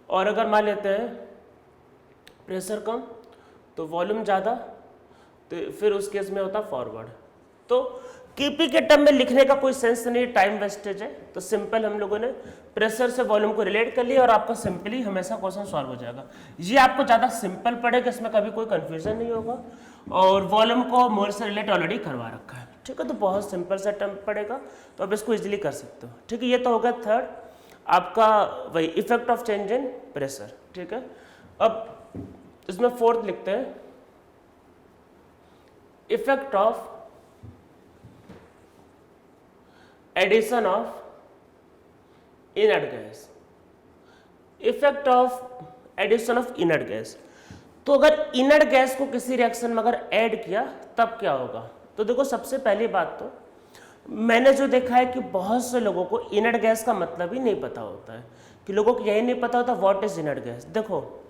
और अगर मान लेते हैं प्रेशर कम तो वॉल्यूम ज़्यादा, तो फिर उस केस में होता फॉरवर्ड। तो केपी के टर्म में लिखने का कोई सेंस नहीं, टाइम वेस्टेज है। तो सिंपल हम लोगों ने प्रेशर से वॉल्यूम को रिलेट कर लिया और आपका सिंपली हमेशा क्वेश्चन सॉल्व हो जाएगा। ये आपको ज़्यादा सिंपल पड़ेगा, इसमें कभी कोई कंफ्यूजन नहीं होगा, और वॉल्यूम को मोल से रिलेट ऑलरेडी करवा रखा है। ठीक है, तो बहुत सिंपल सा टर्म पड़ेगा, तो आप इसको इजिली कर सकते हो। ठीक है, ये तो हो गया थर्ड आपका वही effect of change in pressure. ठीक है, अब इसमें फोर्थ लिखते हैं effect of addition of inert gas. Effect of addition of inert gas, तो अगर इनर्ट गैस को किसी रिएक्शन में अगर ऐड किया तब क्या होगा। तो देखो सबसे पहली बात तो मैंने जो देखा है कि बहुत से लोगों को इनर्ट गैस का मतलब ही नहीं पता होता है, कि लोगों को यही नहीं पता होता व्हाट इज इनर्ट गैस। देखो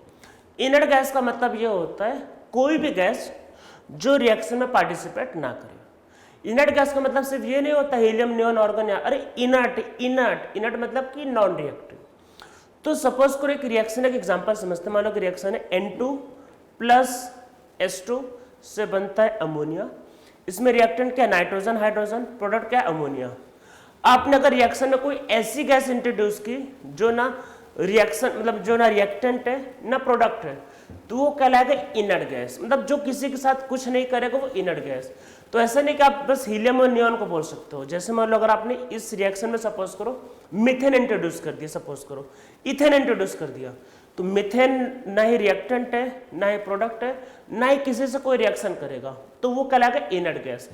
इनर्ट गैस का मतलब ये होता है कोई भी गैस जो रिएक्शन में पार्टिसिपेट ना करे। इनर्ट गैस का मतलब सिर्फ ये नहीं होता हीलियम, नियॉन, आर्गन, या अरे इनर्ट मतलब कि नॉन रिएक्टिव। तो सपोज करो एक रिएक्शन, एक एग्जांपल समझते, मान लो कि रिएक्शन है N2 प्लस H2 से बनता है अमोनिया। इसमें रिएक्टेंट क्या, नाइट्रोजन, हाइड्रोजन, प्रोडक्ट क्या, अमोनिया। आपने अगर रिएक्शन में कोई ऐसी गैस इंट्रोड्यूस की जो ना रिएक्शन मतलब जो ना रिएक्टेंट है ना प्रोडक्ट है, तो वो कहलाएगा इनर्ट गैस, मतलब जो किसी के साथ कुछ नहीं करेगा वो इनर्ट गैस। तो ऐसा नहीं कि आप बस हीलियम और नियॉन को बोल सकते हो। जैसे मान लो अगर आपने इस रिएक्शन में सपोज करो मीथेन इंट्रोड्यूस कर दिया, सपोज करो इथेन इंट्रोड्यूस कर दिया, तो मीथेन ना ही रिएक्टेंट है ना ही प्रोडक्ट है ना ही किसी से कोई रिएक्शन करेगा, तो वो कहलाएगा इनर्ट गैस।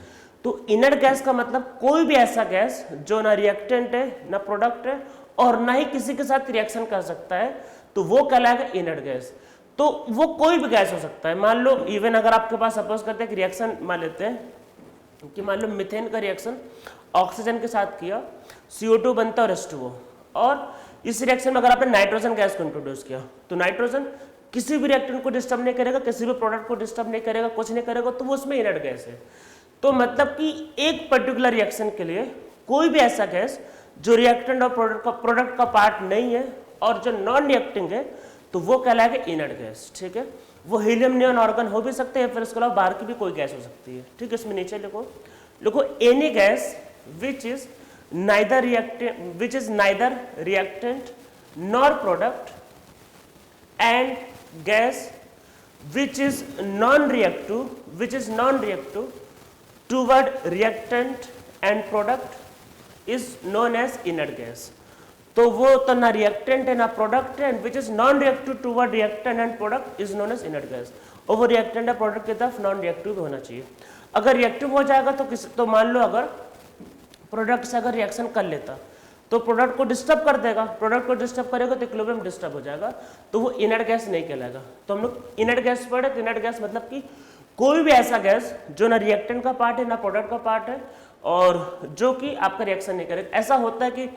तो इनर्ट गैस का मतलब कोई भी ऐसा गैस जो ना रिएक्टेंट है ना प्रोडक्ट है और ना ही किसी के साथ रिएक्शन कर सकता है, तो वो कहलाएगा इनर्ट गैस। तो वो कोई भी गैस हो सकता है। मान लो इवन अगर आपके पास सपोज करते हैं कि रिएक्शन मान लेते हैं कि मान लो मीथेन का रिएक्शन ऑक्सीजन के साथ किया, CO2 बनता है और H2O, और इस रिएक्शन में अगर आपने नाइट्रोजन गैस को इंट्रोड्यूस किया, तो नाइट्रोजन किसी भी रिएक्टेंट को डिस्टर्ब नहीं करेगा, किसी भी प्रोडक्ट को डिस्टर्ब नहीं करेगा, कुछ नहीं करेगा, तो वो उसमें इनर्ट गैस है। तो मतलब कि एक पर्टिकुलर रिएक्शन के लिए कोई भी ऐसा गैस जो रिएक्टेंट और प्रोडक्ट का पार्ट नहीं है और जो नॉन रिएक्टिंग है, तो वो कहलाएगा इनर्ट गैस। ठीक है, वो हीलियम, नियॉन, आर्गन हो भी सकते हैं, फिर इसके अलावा बाहर की भी कोई गैस हो सकती है। ठीक है, इसमें नीचे लिखो any gas which is neither reactant nor product and gas which is non-reactive toward reactant and product is known as inert gas। तो वो तो ना रिएक्टेंट है ना प्रोडक्ट है, which is non reactive toward reactant and product is known as inert gas. और वो रिएक्टेंट है प्रोडक्ट की तरफ नॉन रिएक्टिव होना चाहिए। अगर रिएक्टिव हो जाएगा तो मान लो अगर प्रोडक्ट से अगर रिएक्शन कर लेता तो प्रोडक्ट को डिस्टर्ब कर देगा, प्रोडक्ट को डिस्टर्ब करेगा तो इक्विलिब्रियम डिस्टर्ब हो जाएगा, तो वो इनर्ट गैस नहीं कहलाएगा। तो हम लोग इनर्ट गैस पढ़े, तो इनर्ट गैस मतलब कि कोई भी ऐसा गैस जो ना रिएक्टेंट का पार्ट है ना प्रोडक्ट का पार्ट है और जो कि आपका रिएक्शन नहीं करेगा। ऐसा होता है कि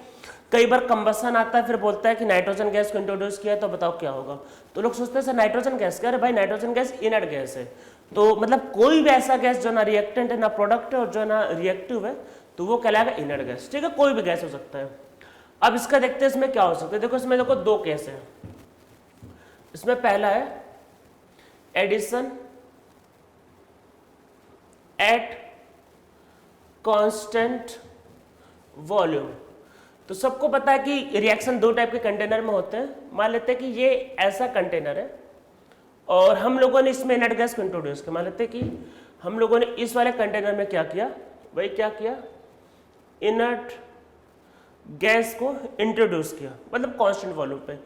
कई बार कंबसन आता है, फिर बोलता है कि नाइट्रोजन गैस को इंट्रोड्यूस किया तो बताओ क्या होगा, तो लोग सोचते हैं सर नाइट्रोजन गैस क्या, अरे भाई नाइट्रोजन गैस इनर्ट गैस है। तो मतलब कोई भी ऐसा गैस जो ना रिएक्टेंट है ना प्रोडक्ट है और जो ना रिएक्टिव है, तो वो कहलाएगा इनर्ट गैस। ठीक है, कोई भी गैस हो सकता है। अब इसका देखते हैं इसमें क्या हो सकता है। देखो इसमें देखो दो केस है। इसमें पहला है एडिशन एट कांस्टेंट वॉल्यूम। तो सबको पता है कि रिएक्शन दो टाइप के कंटेनर में होते हैं। मान लेते हैं कि ये ऐसा कंटेनर है और हम लोगों ने इसमें इनर्ट गैस को इंट्रोड्यूस किया। मान लेते हैं कि हम लोगों ने इस वाले कंटेनर में क्या किया, वही क्या किया, इनर्ट गैस को इंट्रोड्यूस किया, मतलब कांस्टेंट वॉल्यूम पे।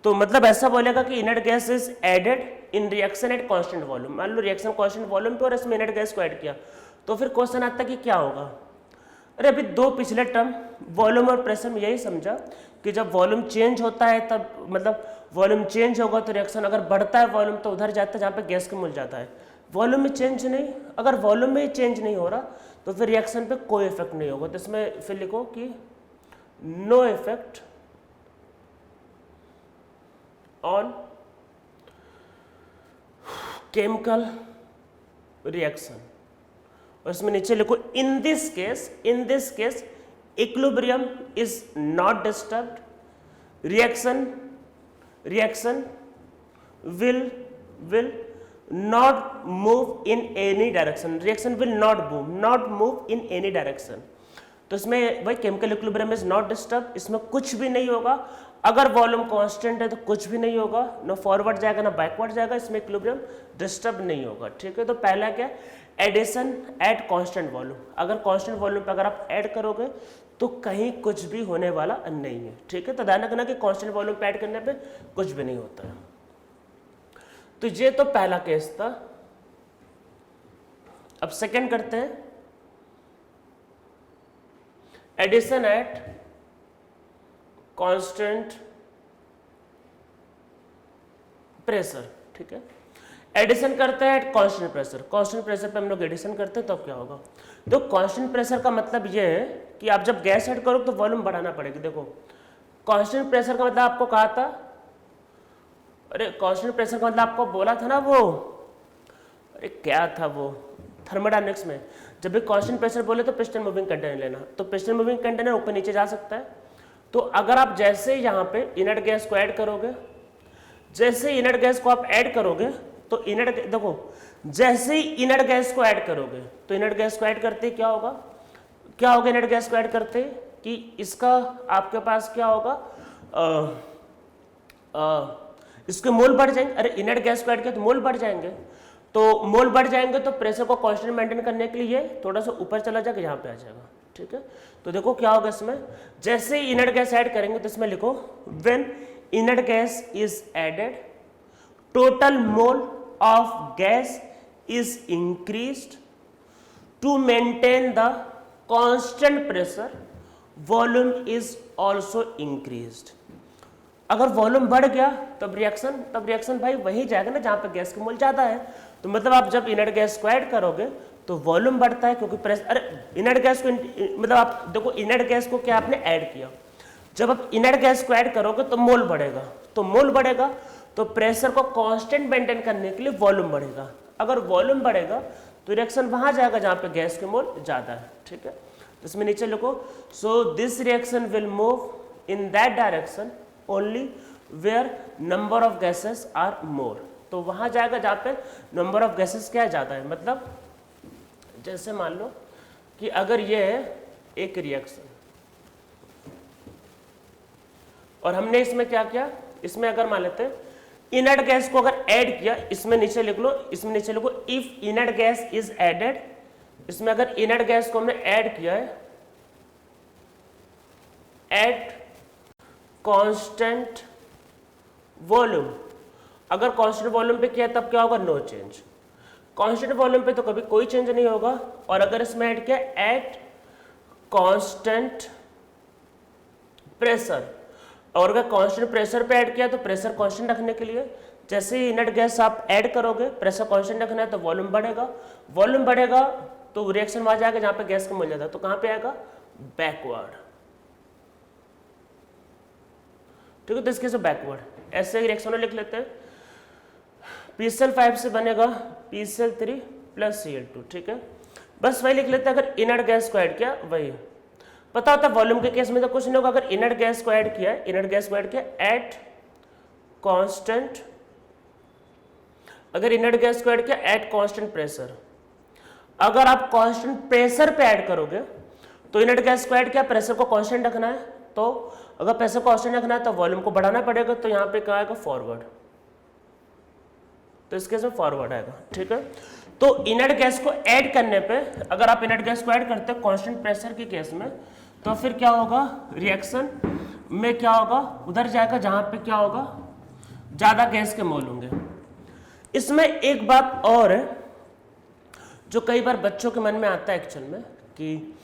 तो मतलब ऐसा बोलेगा कि inert gas is added in reaction at constant volume. मान लो रिएक्शन कांस्टेंट वॉल्यूम पे और इसमें इनर्ट गैस को ऐड किया, तो फिर क्वेश्चन आता है कि क्या होगा। अरे अभी दो पिछले टर्म वॉल्यूम और प्रेशर में यही समझा कि जब वॉल्यूम चेंज होता है तब मतलब वॉल्यूम चेंज होगा तो रिएक्शन अगर बढ़ता है वॉल्यूम तो उधर जाता है जहाँ पे गैस का मोल जाता है। वॉल्यूम में चेंज नहीं, अगर वॉल्यूम में ही चेंज नहीं हो रहा तो फिर रिएक्शन पे कोई इफेक्ट नहीं होगा। तो इसमें फिर लिखो कि no effect on chemical reaction, और इसमें नीचे लिखो in this case equilibrium is not disturbed, reaction will not move in any direction, reaction will not move in any direction। तो इसमें भाई chemical equilibrium is not disturb, इसमें कुछ भी नहीं होगा। अगर वॉल्यूम कांस्टेंट है तो कुछ भी नहीं होगा, ना फॉरवर्ड जाएगा ना बैकवर्ड जाएगा, इसमें इक्विलिब्रियम डिस्टर्ब नहीं होगा। ठीक है, तो पहला क्या, एडिशन एट कांस्टेंट वॉल्यूम। अगर कांस्टेंट वॉल्यूम पे अगर आप ऐड करोगे तो कहीं कुछ भी होने वाला नहीं है। ठीक है, तो ध्यान रखना कि कांस्टेंट वॉल्यूम पे ऐड करने पे कुछ भी नहीं होता है। तो ये तो पहला केस था। अब सेकंड करते हैं, एडिशन एट कांस्टेंट प्रेशर। ठीक है, एडिशन करते हैं at constant pressure. Constant pressure पे हम लोग एडिशन करते हैं तो अब क्या होगा, तो कांस्टेंट प्रेशर का मतलब ये है कि आप जब गैस ऐड करो तो वॉल्यूम बढ़ाना पड़ेगी। देखो कांस्टेंट प्रेशर का मतलब आपको कहा था, अरे कांस्टेंट प्रेशर का मतलब आपको बोला था ना वो, अरे क्या था वो थर्मोडायनेमिक्स में, जब भी कांस्टेंट प्रेशर बोले तो पिस्टन मूविंग कंटेनर लेना। तो पिस्टन मूविंग कंटेनर ऊपर नीचे जा सकता है। तो अगर आप जैसे यहाँ पे इनर्ट गैस को ऐड करोगे, जैसे इनर्ट गैस को आप ऐड करोगे तो इनर्ट, देखो जैसे ही इनर्ट गैस को ऐड करोगे तो इनर्ट गैस को ऐड करते क्या होगा, क्या होगा इनर्ट गैस को ऐड करते कि इसका आपके पास क्या होगा, इसके मोल बढ़ जाएंगे। अरे इनर्ट गैस को ऐड किया तो मोल बढ़ जाएंगे, तो मोल बढ़ जाएंगे तो प्रेशर को कांस्टेंट मेंटेन करने के लिए थोड़ा सा ऊपर चला जाएगा, यहाँ पे आ जाएगा। ठीक है, तो देखो क्या होगा इसमें, जैसे ही इनर्ट गैस ऐड करेंगे तो इसमें लिखो when inert gas is added total mole of gas is increased to maintain the constant pressure volume is also increased. अगर वॉल्यूम बढ़ गया तब रिएक्शन भाई वही जाएगा ना जहां पे गैस का मोल ज्यादा है। तो मतलब आप जब इनर्ट गैस को ऐड करोगे तो वॉल्यूम बढ़ता है, क्योंकि प्रेशर, अरे इनर्ट गैस को मतलब आप देखो इनर्ट गैस को क्या आपने ऐड किया, जब आप इनर्ट गैस को ऐड करोगे तो मोल बढ़ेगा, तो मोल बढ़ेगा तो प्रेशर को कांस्टेंट मेंटेन करने के लिए वॉल्यूम बढ़ेगा। अगर वॉल्यूम बढ़ेगा तो रिएक्शन वहां जाएगा जहां पे गैस के मोल ज्यादा है। ठीक है, तो इसमें नीचे लिखो so this reaction will move in that direction only where number of gases are more. तो वहां जाएगा जहां पे नंबर ऑफ गैसेस क्या ज्यादा है। मतलब जैसे मान लो कि अगर ये है एक रिएक्शन और हमने इसमें क्या किया, इसमें अगर मान लेते हैं इनर्ट गैस को अगर ऐड किया, इसमें नीचे लिख लो, इसमें नीचे लिखो if inert gas is added, इसमें अगर इनर्ट गैस को हमने ऐड किया है एट कांस्टेंट वॉल्यूम, अगर कांस्टेंट वॉल्यूम पे किया तब क्या होगा, नो चेंज। कांस्टेंट वॉल्यूम पे तो कभी कोई चेंज नहीं होगा, और अगर इसमें ऐड किया एट कांस्टेंट प्रेशर, और अगर कांस्टेंट प्रेशर पे ऐड किया तो प्रेशर कांस्टेंट रखने के लिए जैसे ही इनर्ट गैस आप ऐड करोगे प्रेशर कांस्टेंट रखना है तो वॉल्यूम बढ़ेगा, वॉल्यूम बढ़ेगा तो रिएक्शन वहां जाएगा जहां पे गैस का मोल जाता है, तो कहां पे आएगा, बैकवर्ड। ठीक है, तो इसके से बैकवर्ड ऐसे ही रिएक्शन लिख लेते हैं, PCl5 से बनेगा PCl3 प्लस Cl2। ठीक है, बस वही लिख लेते हैं, अगर इनर्ट गैस को ऐड किया वही पता होता है। वॉल्यूम के केस में तो कुछ नहीं होगा, अगर इनर्ट गैस को ऐड किया, इनर्ट गैस को ऐड किया एट कांस्टेंट, अगर इनर्ट गैस को ऐड किया एट कांस्टेंट प्रेशर, अगर आप कांस्टेंट प्रेशर पे ऐड करोगे तो इनर्ट गैस को ऐड किया, प्रेशर को कांस्टेंट रखना है, तो अगर प्रेशर कांस्टेंट रखना है तो वॉल्यूम को बढ़ाना पड़ेगा, तो यहाँ पे क्या आएगा, फॉरवर्ड, तो इसके में फॉरवर्ड आएगा। ठीक है, तो इनर्ट गैस को ऐड करने पे, अगर आप इनर्ट गैस को ऐड करते हो कांस्टेंट प्रेशर के केस में, तो फिर क्या होगा, रिएक्शन में क्या होगा, उधर जाएगा जहां पे क्या होगा, ज्यादा गैस के मोल होंगे। इसमें एक बात और है जो कई बार बच्चों के मन में आता है एक्चुअल में, कि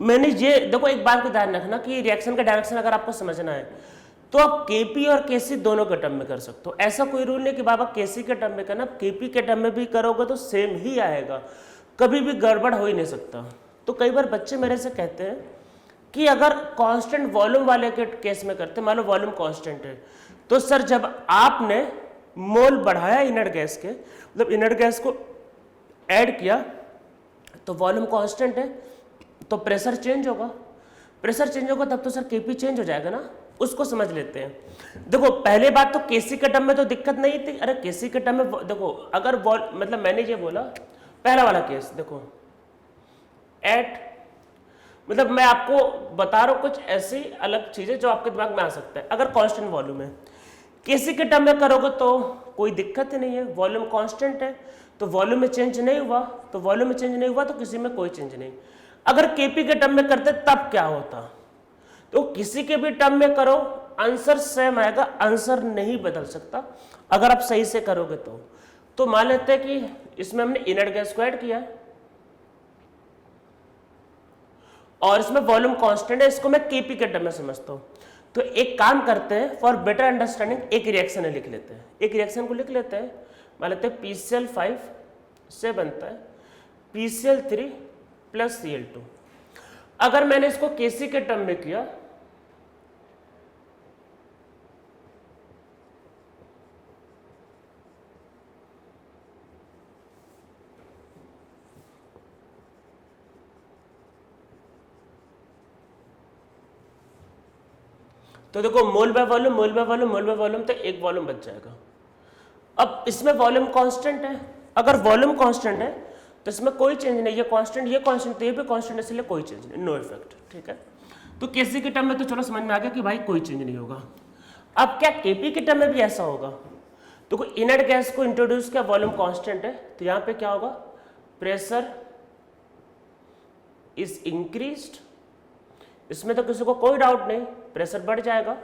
मैंने ये देखो एक बात को ध्यान रखना कि रिएक्शन का डायरेक्शन अगर आपको समझना है तो आप केपी और केसी दोनों के टर्म में कर सकते हो। ऐसा कोई रूल नहीं कि बाबा केसी के टर्म में करना, केपी के टर्म में भी करोगे तो सेम ही आएगा, कभी भी गड़बड़ हो ही नहीं सकता। तो कई बार बच्चे मेरे से कहते हैं कि अगर कांस्टेंट वॉल्यूम वाले के केस में करते, मान लो वॉल्यूम कांस्टेंट है, तो सर जब आपने मोल बढ़ाया इनर्ट गैस के, मतलब इनर्ट गैस को ऐड किया तो वॉल्यूम कांस्टेंट है, तो प्रेशर चेंज होगा, प्रेशर चेंज होगा तब तो सर केपी चेंज हो जाएगा ना, उसको समझ लेते हैं। देखो पहले बात तो केसी के टर्म में तो दिक्कत नहीं थी, अरे केसी के टर्म में देखो अगर मतलब मैंने ये बोला पहला वाला केस देखो एट, मतलब मैं आपको बता रहा हूं कुछ ऐसी अलग चीजें जो आपके दिमाग में आ सकता है। अगर कांस्टेंट वॉल्यूम है केसी के टर्म में करोगे तो कोई दिक्कत ही नहीं है, वॉल्यूम कांस्टेंट है तो वॉल्यूम में चेंज नहीं हुआ, तो वॉल्यूम में चेंज नहीं हुआ तो किसी में कोई चेंज नहीं। अगर केपी के टर्म में करते तब क्या होता, तो किसी के भी टर्म में करो आंसर सेम आएगा, आंसर नहीं बदल सकता अगर आप सही से करोगे तो मान लेते हैं कि इसमें हमने इनर्ट गैस को ऐड किया है और इसमें वॉल्यूम कांस्टेंट है, इसको मैं केपी के टर्म में समझता हूं। तो एक काम करते हैं फॉर बेटर अंडरस्टैंडिंग एक रिएक्शन लिख लेते हैं, एक रिएक्शन को लिख लेते हैं, मान लेते हैं PCl5 से बनता है PCl3 प्लस Cl2। अगर मैंने इसको केसी के टर्म में किया तो देखो mole by volume mole by volume mole by volume तो एक वॉल्यूम बच जाएगा। अब इसमें वॉल्यूम कांस्टेंट है, अगर वॉल्यूम कांस्टेंट है तो इसमें कोई चेंज नहीं, ये कांस्टेंट तो ये भी कांस्टेंट, इसलिए कोई चेंज नहीं, नो इफेक्ट, ठीक है। तो केसी के टर्म में तो चलो समझ में आ गया कि भाई कोई चेंज नहीं होगा। अब क्या केपी के टर्म में भी ऐसा होगा, तो कोई इनर्ट गैस को इंट्रोड्यूस किया, वॉल्यूम कांस्टेंट है तो यहां पे क्या होगा, प्रेशर इज इंक्रीज्ड, इसमें तो किसी को कोई डाउट नहीं, प्रेशर बढ़ जाएगा।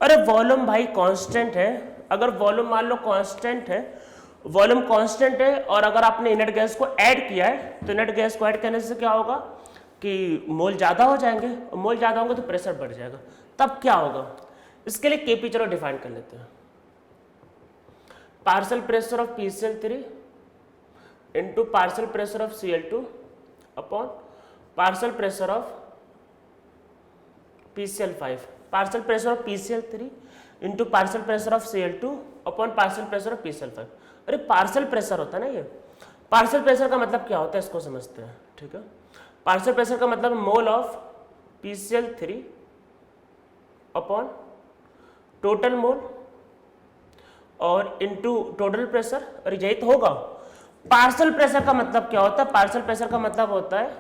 अरे वॉल्यूम भाई कांस्टेंट है, अगर वॉल्यूम मान लो कांस्टेंट है, वॉल्यूम कांस्टेंट है और अगर आपने इनर्ट गैस को ऐड किया है तो इनर्ट गैस को ऐड करने से क्या होगा कि मोल ज्यादा हो जाएंगे, और मोल ज्यादा होंगे तो प्रेशर बढ़ जाएगा। तब क्या होगा, इसके लिए केपी चलो डिफाइन कर लेते हैं, partial pressure of PCl3 into partial pressure of Cl2 upon partial pressure of PCl5, partial pressure of PCl3 into partial pressure of Cl2 upon partial pressure of PCl5। अरे पार्शियल प्रेशर होता है ना ये, पार्शियल प्रेशर का मतलब क्या होता है इसको समझते हैं, ठीक है। पार्शियल प्रेशर का मतलब mole of PCl3 upon total mole और इनटू टोटल प्रेशर, और यही तो होगा। पार्शियल प्रेशर का मतलब क्या होता है, पार्शियल प्रेशर का मतलब होता है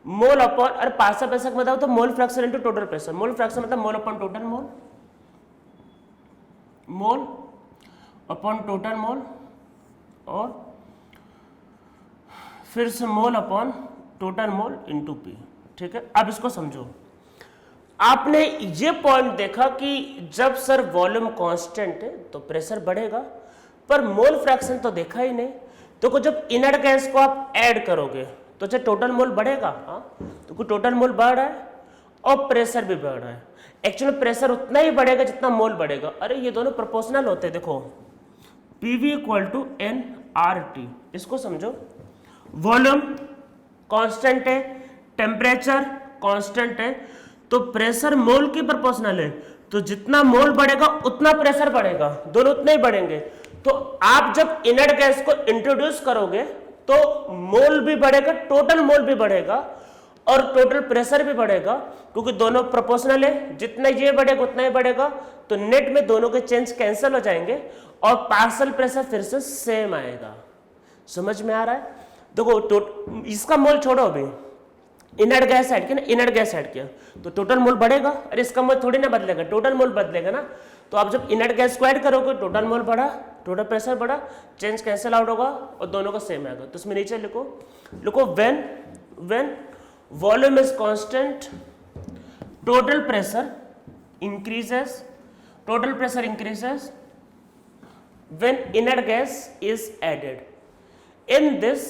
मोल अपॉन, और पार्शियल प्रेशर का मतलब होता है mole fraction into total pressure, mole fraction मतलब mole upon total mole, mole upon total mole और फिर से mole upon total mole into P, ठीक है। अब इसको समझो, आपने ये पॉइंट देखा कि जब सर वॉल्यूम कांस्टेंट है तो प्रेशर बढ़ेगा, पर मोल फ्रैक्शन तो देखा ही नहीं। तो जब इनर्ट गैस को आप ऐड करोगे तो चाहे टोटल मोल बढ़ेगा, हाँ तो टोटल मोल बढ़ रहा है और प्रेशर भी बढ़ रहा है। एक्चुअली प्रेशर उतना ही बढ़ेगा जितना मोल बढ़ेगा। अरे ये दोनों प्रोपोर्शनल होते हैं, देखो PV इक्वल टू nRT, इसको समझो। वॉल्यूम कांस्टेंट है, टेम्परेचर कांस्टेंट है, तो प्रेशर मोल की प्रोपोर्शनल है, तो जितना मोल बढ़ेगा उतना प्रेशर बढ़ेगा, दोनों उतने ही बढ़ेंगे। तो आप जब इनर्ट गैस को इंट्रोड्यूस करोगे तो मोल भी बढ़ेगा, टोटल मोल भी बढ़ेगा और टोटल प्रेशर भी बढ़ेगा, क्योंकि दोनों प्रोपोर्शनल है, जितना ये बढ़ेगा उतना ही बढ़ेगा। तो नेट में दोनों के चेंज कैंसिल हो जाएंगे और पार्शियल प्रेशर फिर से सेम आएगा। समझ में आ रहा है? देखो इसका मोल छोड़ो, अभी इनर्ट गैस ऐड किया ना, इनर्ट गैस ऐड किया तो टोटल मोल बढ़ेगा। अरे इसका मोल थोड़ी ना बदलेगा, टोटल मोल बदलेगा ना। तो आप जब इनर्ट गैस को ऐड करोगे टोटल मोल बढ़ा, टोटल प्रेशर बढ़ा, चेंज कैंसिल आउट होगा और दोनों का सेम आएगा। तो इसमें नीचे लिखो when volume is constant total pressure increases, total pressure increases when inert gas is added. In this,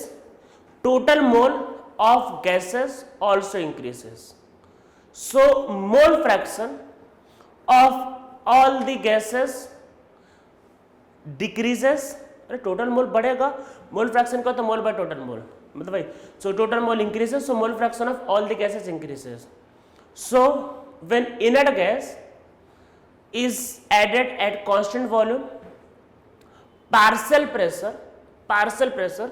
total mole of gases also increases. So mole fraction of all the gases decreases. अरे टोटल मोल बढ़ेगा, मोल फ्रैक्शन का तो मोल बाय टोटल मोल, मतलब भाई so total mole increases, so mole fraction of all the gases increases. So when inert gas is added at constant volume, partial pressure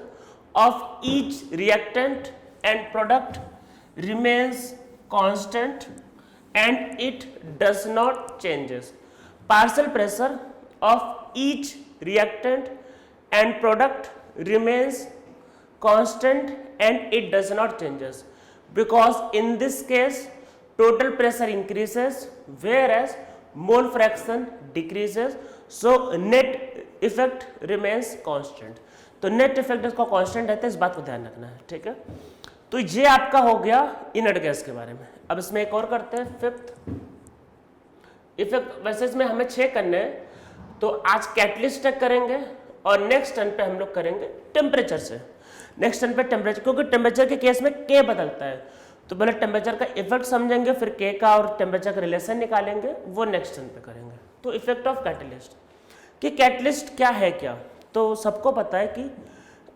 of each reactant and product remains constant and it does not changes. Partial pressure of each reactant and product remains constant and it does not changes, because in this case total pressure increases whereas mole fraction decreases, so net effect remains constant. तो नेट इफेक्ट इसका कांस्टेंट रहता है, इस बात को ध्यान रखना है, ठीक है। तो ये आपका हो गया इनर्ट गैस के बारे में। अब इसमें एक और करते हैं, फिफ्थ इफेक्ट। वैसे इसमें हमें 6 करने हैं, तो आज कैटलिस्ट तक करेंगे और नेक्स्ट टर्न पे हम लोग करेंगे टेम्परेचर से। नेक्स्ट टर्न पे टेम्परेचर, क्योंकि टेम्परेचर के केस में के बदलता है, तो पहले टेम्परेचर का इफेक्ट समझेंगे, फिर के का और टेम्परेचर का रिलेशन निकालेंगे, वो नेक्स्ट टर्न पे करेंगे। तो इफेक्ट ऑफ कैटलिस्ट, कि कैटलिस्ट क्या है क्या, तो सबको पता है कि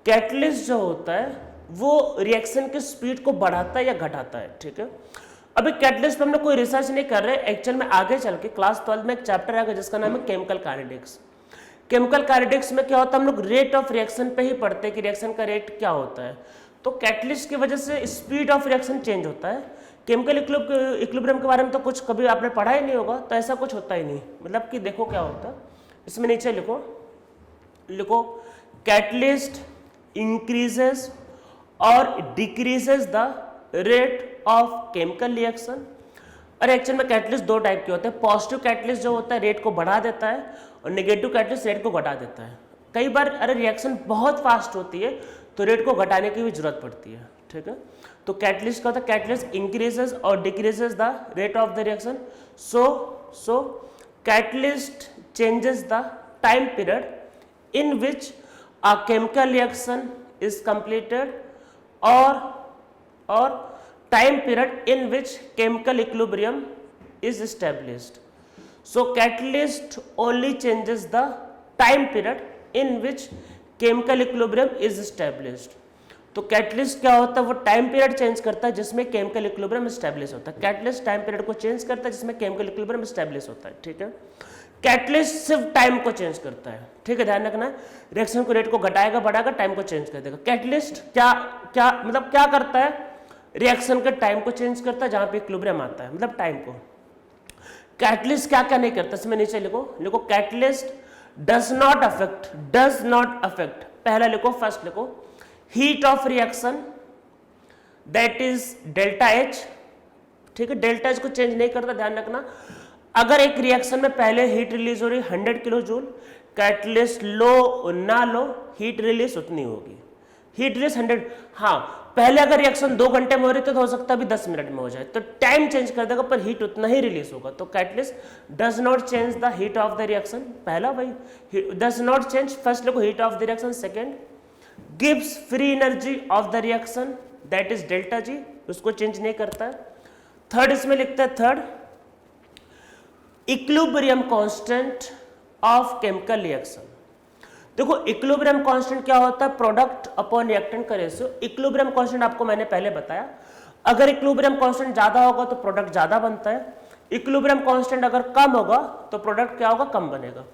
कैटलिस्ट जो होता है वो रिएक्शन की स्पीड को बढ़ाता है या घटाता है, ठीक है। अभी कैटलिस्ट पे हम लोग कोई रिसर्च नहीं कर रहे, एक्चुअल में आगे चल के क्लास 12 में एक चैप्टर आएगा जिसका नाम है केमिकल काइनेटिक्स। केमिकल काइनेटिक्स में क्या होता है, हम लोग रेट ऑफ रिएक्शन पे ही पढ़ते हैं कि रिएक्शन का रेट क्या होता है। तो कैटलिस्ट की वजह से स्पीड ऑफ रिएक्शन चेंज होता है। केमिकल इक्विलिब्रियम के बारे में तो कुछ कभी आपने पढ़ा ही नहीं होगा, तो ऐसा कुछ होता ही नहीं। मतलब कि देखो क्या होता है, इसमें नीचे लिखो कैटलिस्ट इंक्रीजेस और decreases the rate of chemical reaction. और एक्चुअल में कैटलिस्ट 2 टाइप के होते हैं। पॉजिटिव कैटलिस्ट जो होता है रेट को बढ़ा देता है और नेगेटिव कैटलिस्ट रेट को घटा देता है। कई बार अरे रिएक्शन बहुत फास्ट होती है तो रेट को घटाने की भी जरूरत पड़ती है, ठीक है। तो कैटलिस्ट का होता है कैटलिस्ट इंक्रीजेस और decreases the rate of the reaction. So catalyst changes the time period in which a chemical reaction is completed or time period in which chemical equilibrium is established. So catalyst only changes the time period in which chemical equilibrium is established. तो कैटलिस्ट क्या होता है, वो टाइम पीरियड चेंज करता है जिसमें केमिकल इक्विलिब्रियम स्टैब्लिश होता है। कैटलिस्ट टाइम पीरियड को चेंज करता है जिसमें केमिकल इक्विलिब्रियम स्टैब्लिश होता है, ठीक है। कैटलिस्ट सिर्फ टाइम को चेंज करता है, ठीक है, ध्यान रखना है। रिएक्शन को रेट को घटाएगा बढ़ाएगा, टाइम को चेंज कर देगा। कैटलिस्ट क्या मतलब क्या करता है, रिएक्शन के टाइम को चेंज करता है जहां पे इक्विलिब्रियम आता है, मतलब टाइम को। कैटलिस्ट क्या क्या नहीं करता, इसमें नीचे लिखो कैटलिस्ट डज नॉट अफेक्ट, पहला लिखो, फर्स्ट लिखो, heat of reaction that is delta H, ठीक है। डेल्टा एच को चेंज नहीं करता, ध्यान रखना। अगर एक रिएक्शन में पहले हीट रिलीज हो रही 100 किलो जूल, कैटलिस्ट लो ना लो हीट रिलीज उतनी होगी। हीट रिलीज 100, हाँ पहले अगर रिएक्शन 2 घंटे में हो रही तो हो सकता है अभी 10 मिनट में हो जाए, तो टाइम चेंज कर देगा पर हीट उतना ही रिलीज होगा। तो catalyst does not change the heat of the reaction, पहला भाई डज नॉट चेंज, फर्स्ट लिखो heat of the reaction. Second gives free energy of the reaction that is delta G, उसको चेंज नहीं करता है। थर्ड इसमें लिखते हैं, third equilibrium constant of chemical reaction. देखो इक्विलिब्रियम कांस्टेंट क्या होता है, प्रोडक्ट अपॉन रिएक्टेंट का रेशियो। इक्विलिब्रियम कांस्टेंट आपको मैंने पहले बताया, अगर इक्विलिब्रियम कांस्टेंट ज्यादा होगा तो प्रोडक्ट ज्यादा बनता है, इक्विलिब्रियम कांस्टेंट अगर कम होगा तो प्रोडक्ट क्या होगा, कम बनेगा।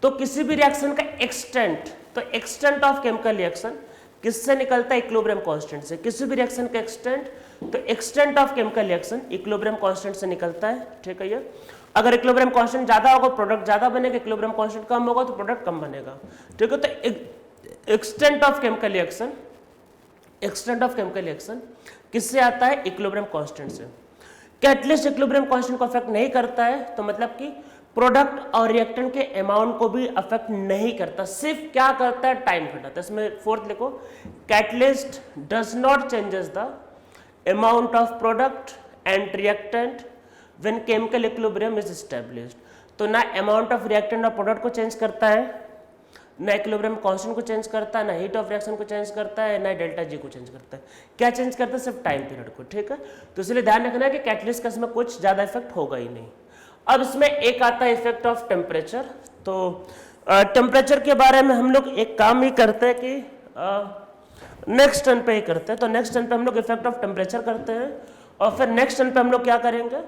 तो किसी भी रिएक्शन का एक्सटेंट, तो एक्सटेंट ऑफ केमिकल रिएक्शन किससे निकलता है, इक्विलिब्रियम कांस्टेंट से। किसी भी रिएक्शन का एक्सटेंट, तो extent of chemical reaction equilibrium constant से निकलता है, ठीक है। ये अगर इक्विलिब्रियम कांस्टेंट ज्यादा होगा प्रोडक्ट ज्यादा बनेगा, इक्विलिब्रियम कांस्टेंट कम होगा तो प्रोडक्ट कम बनेगा, ठीक है। तो एक्सटेंट ऑफ केमिकल रिएक्शन किससे आता है, इक्विलिब्रियम कांस्टेंट से। कैटलिस्ट इक्विलिब्रियम कांस्टेंट को अफेक्ट नहीं करता है, तो मतलब कि प्रोडक्ट और रिएक्टेंट के अमाउंट को भी अफेक्ट नहीं करता, सिर्फ क्या करता है, टाइम घटाता है। इसमें फोर्थ लिखो, catalyst does not changes the amount of product and reactant when chemical equilibrium is established. तो ना अमाउंट ऑफ रिएक्टेंट और प्रोडक्ट को चेंज करता है, ना इक्विलिब्रियम कांस्टेंट को चेंज करता है, ना हीट ऑफ रिएक्शन को चेंज करता है, ना डेल्टा जी को चेंज करता है। क्या चेंज करता है, सिर्फ टाइम पीरियड को, ठीक है। तो इसलिए ध्यान रखना है कि कैटलिस्ट का इसमें कुछ ज्यादा इफेक्ट होगा ही नहीं। अब इसमें एक आता है इफेक्ट ऑफ टेम्परेचर। तो टेम्परेचर के बारे में हम लोग एक काम ही करते हैं कि नेक्स्ट टर्न पे ही करते हैं। तो नेक्स्ट टर्न पे हम लोग इफेक्ट ऑफ टेम्परेचर करते हैं और फिर नेक्स्ट टर्न पे हम लोग क्या करेंगे,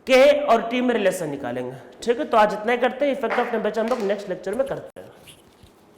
के और टी में रिलेशन निकालेंगे, ठीक है। तो आज इतना ही करते हैं, इफेक्ट ऑफ टेम्परेचर हम लोग नेक्स्ट लेक्चर में करते हैं।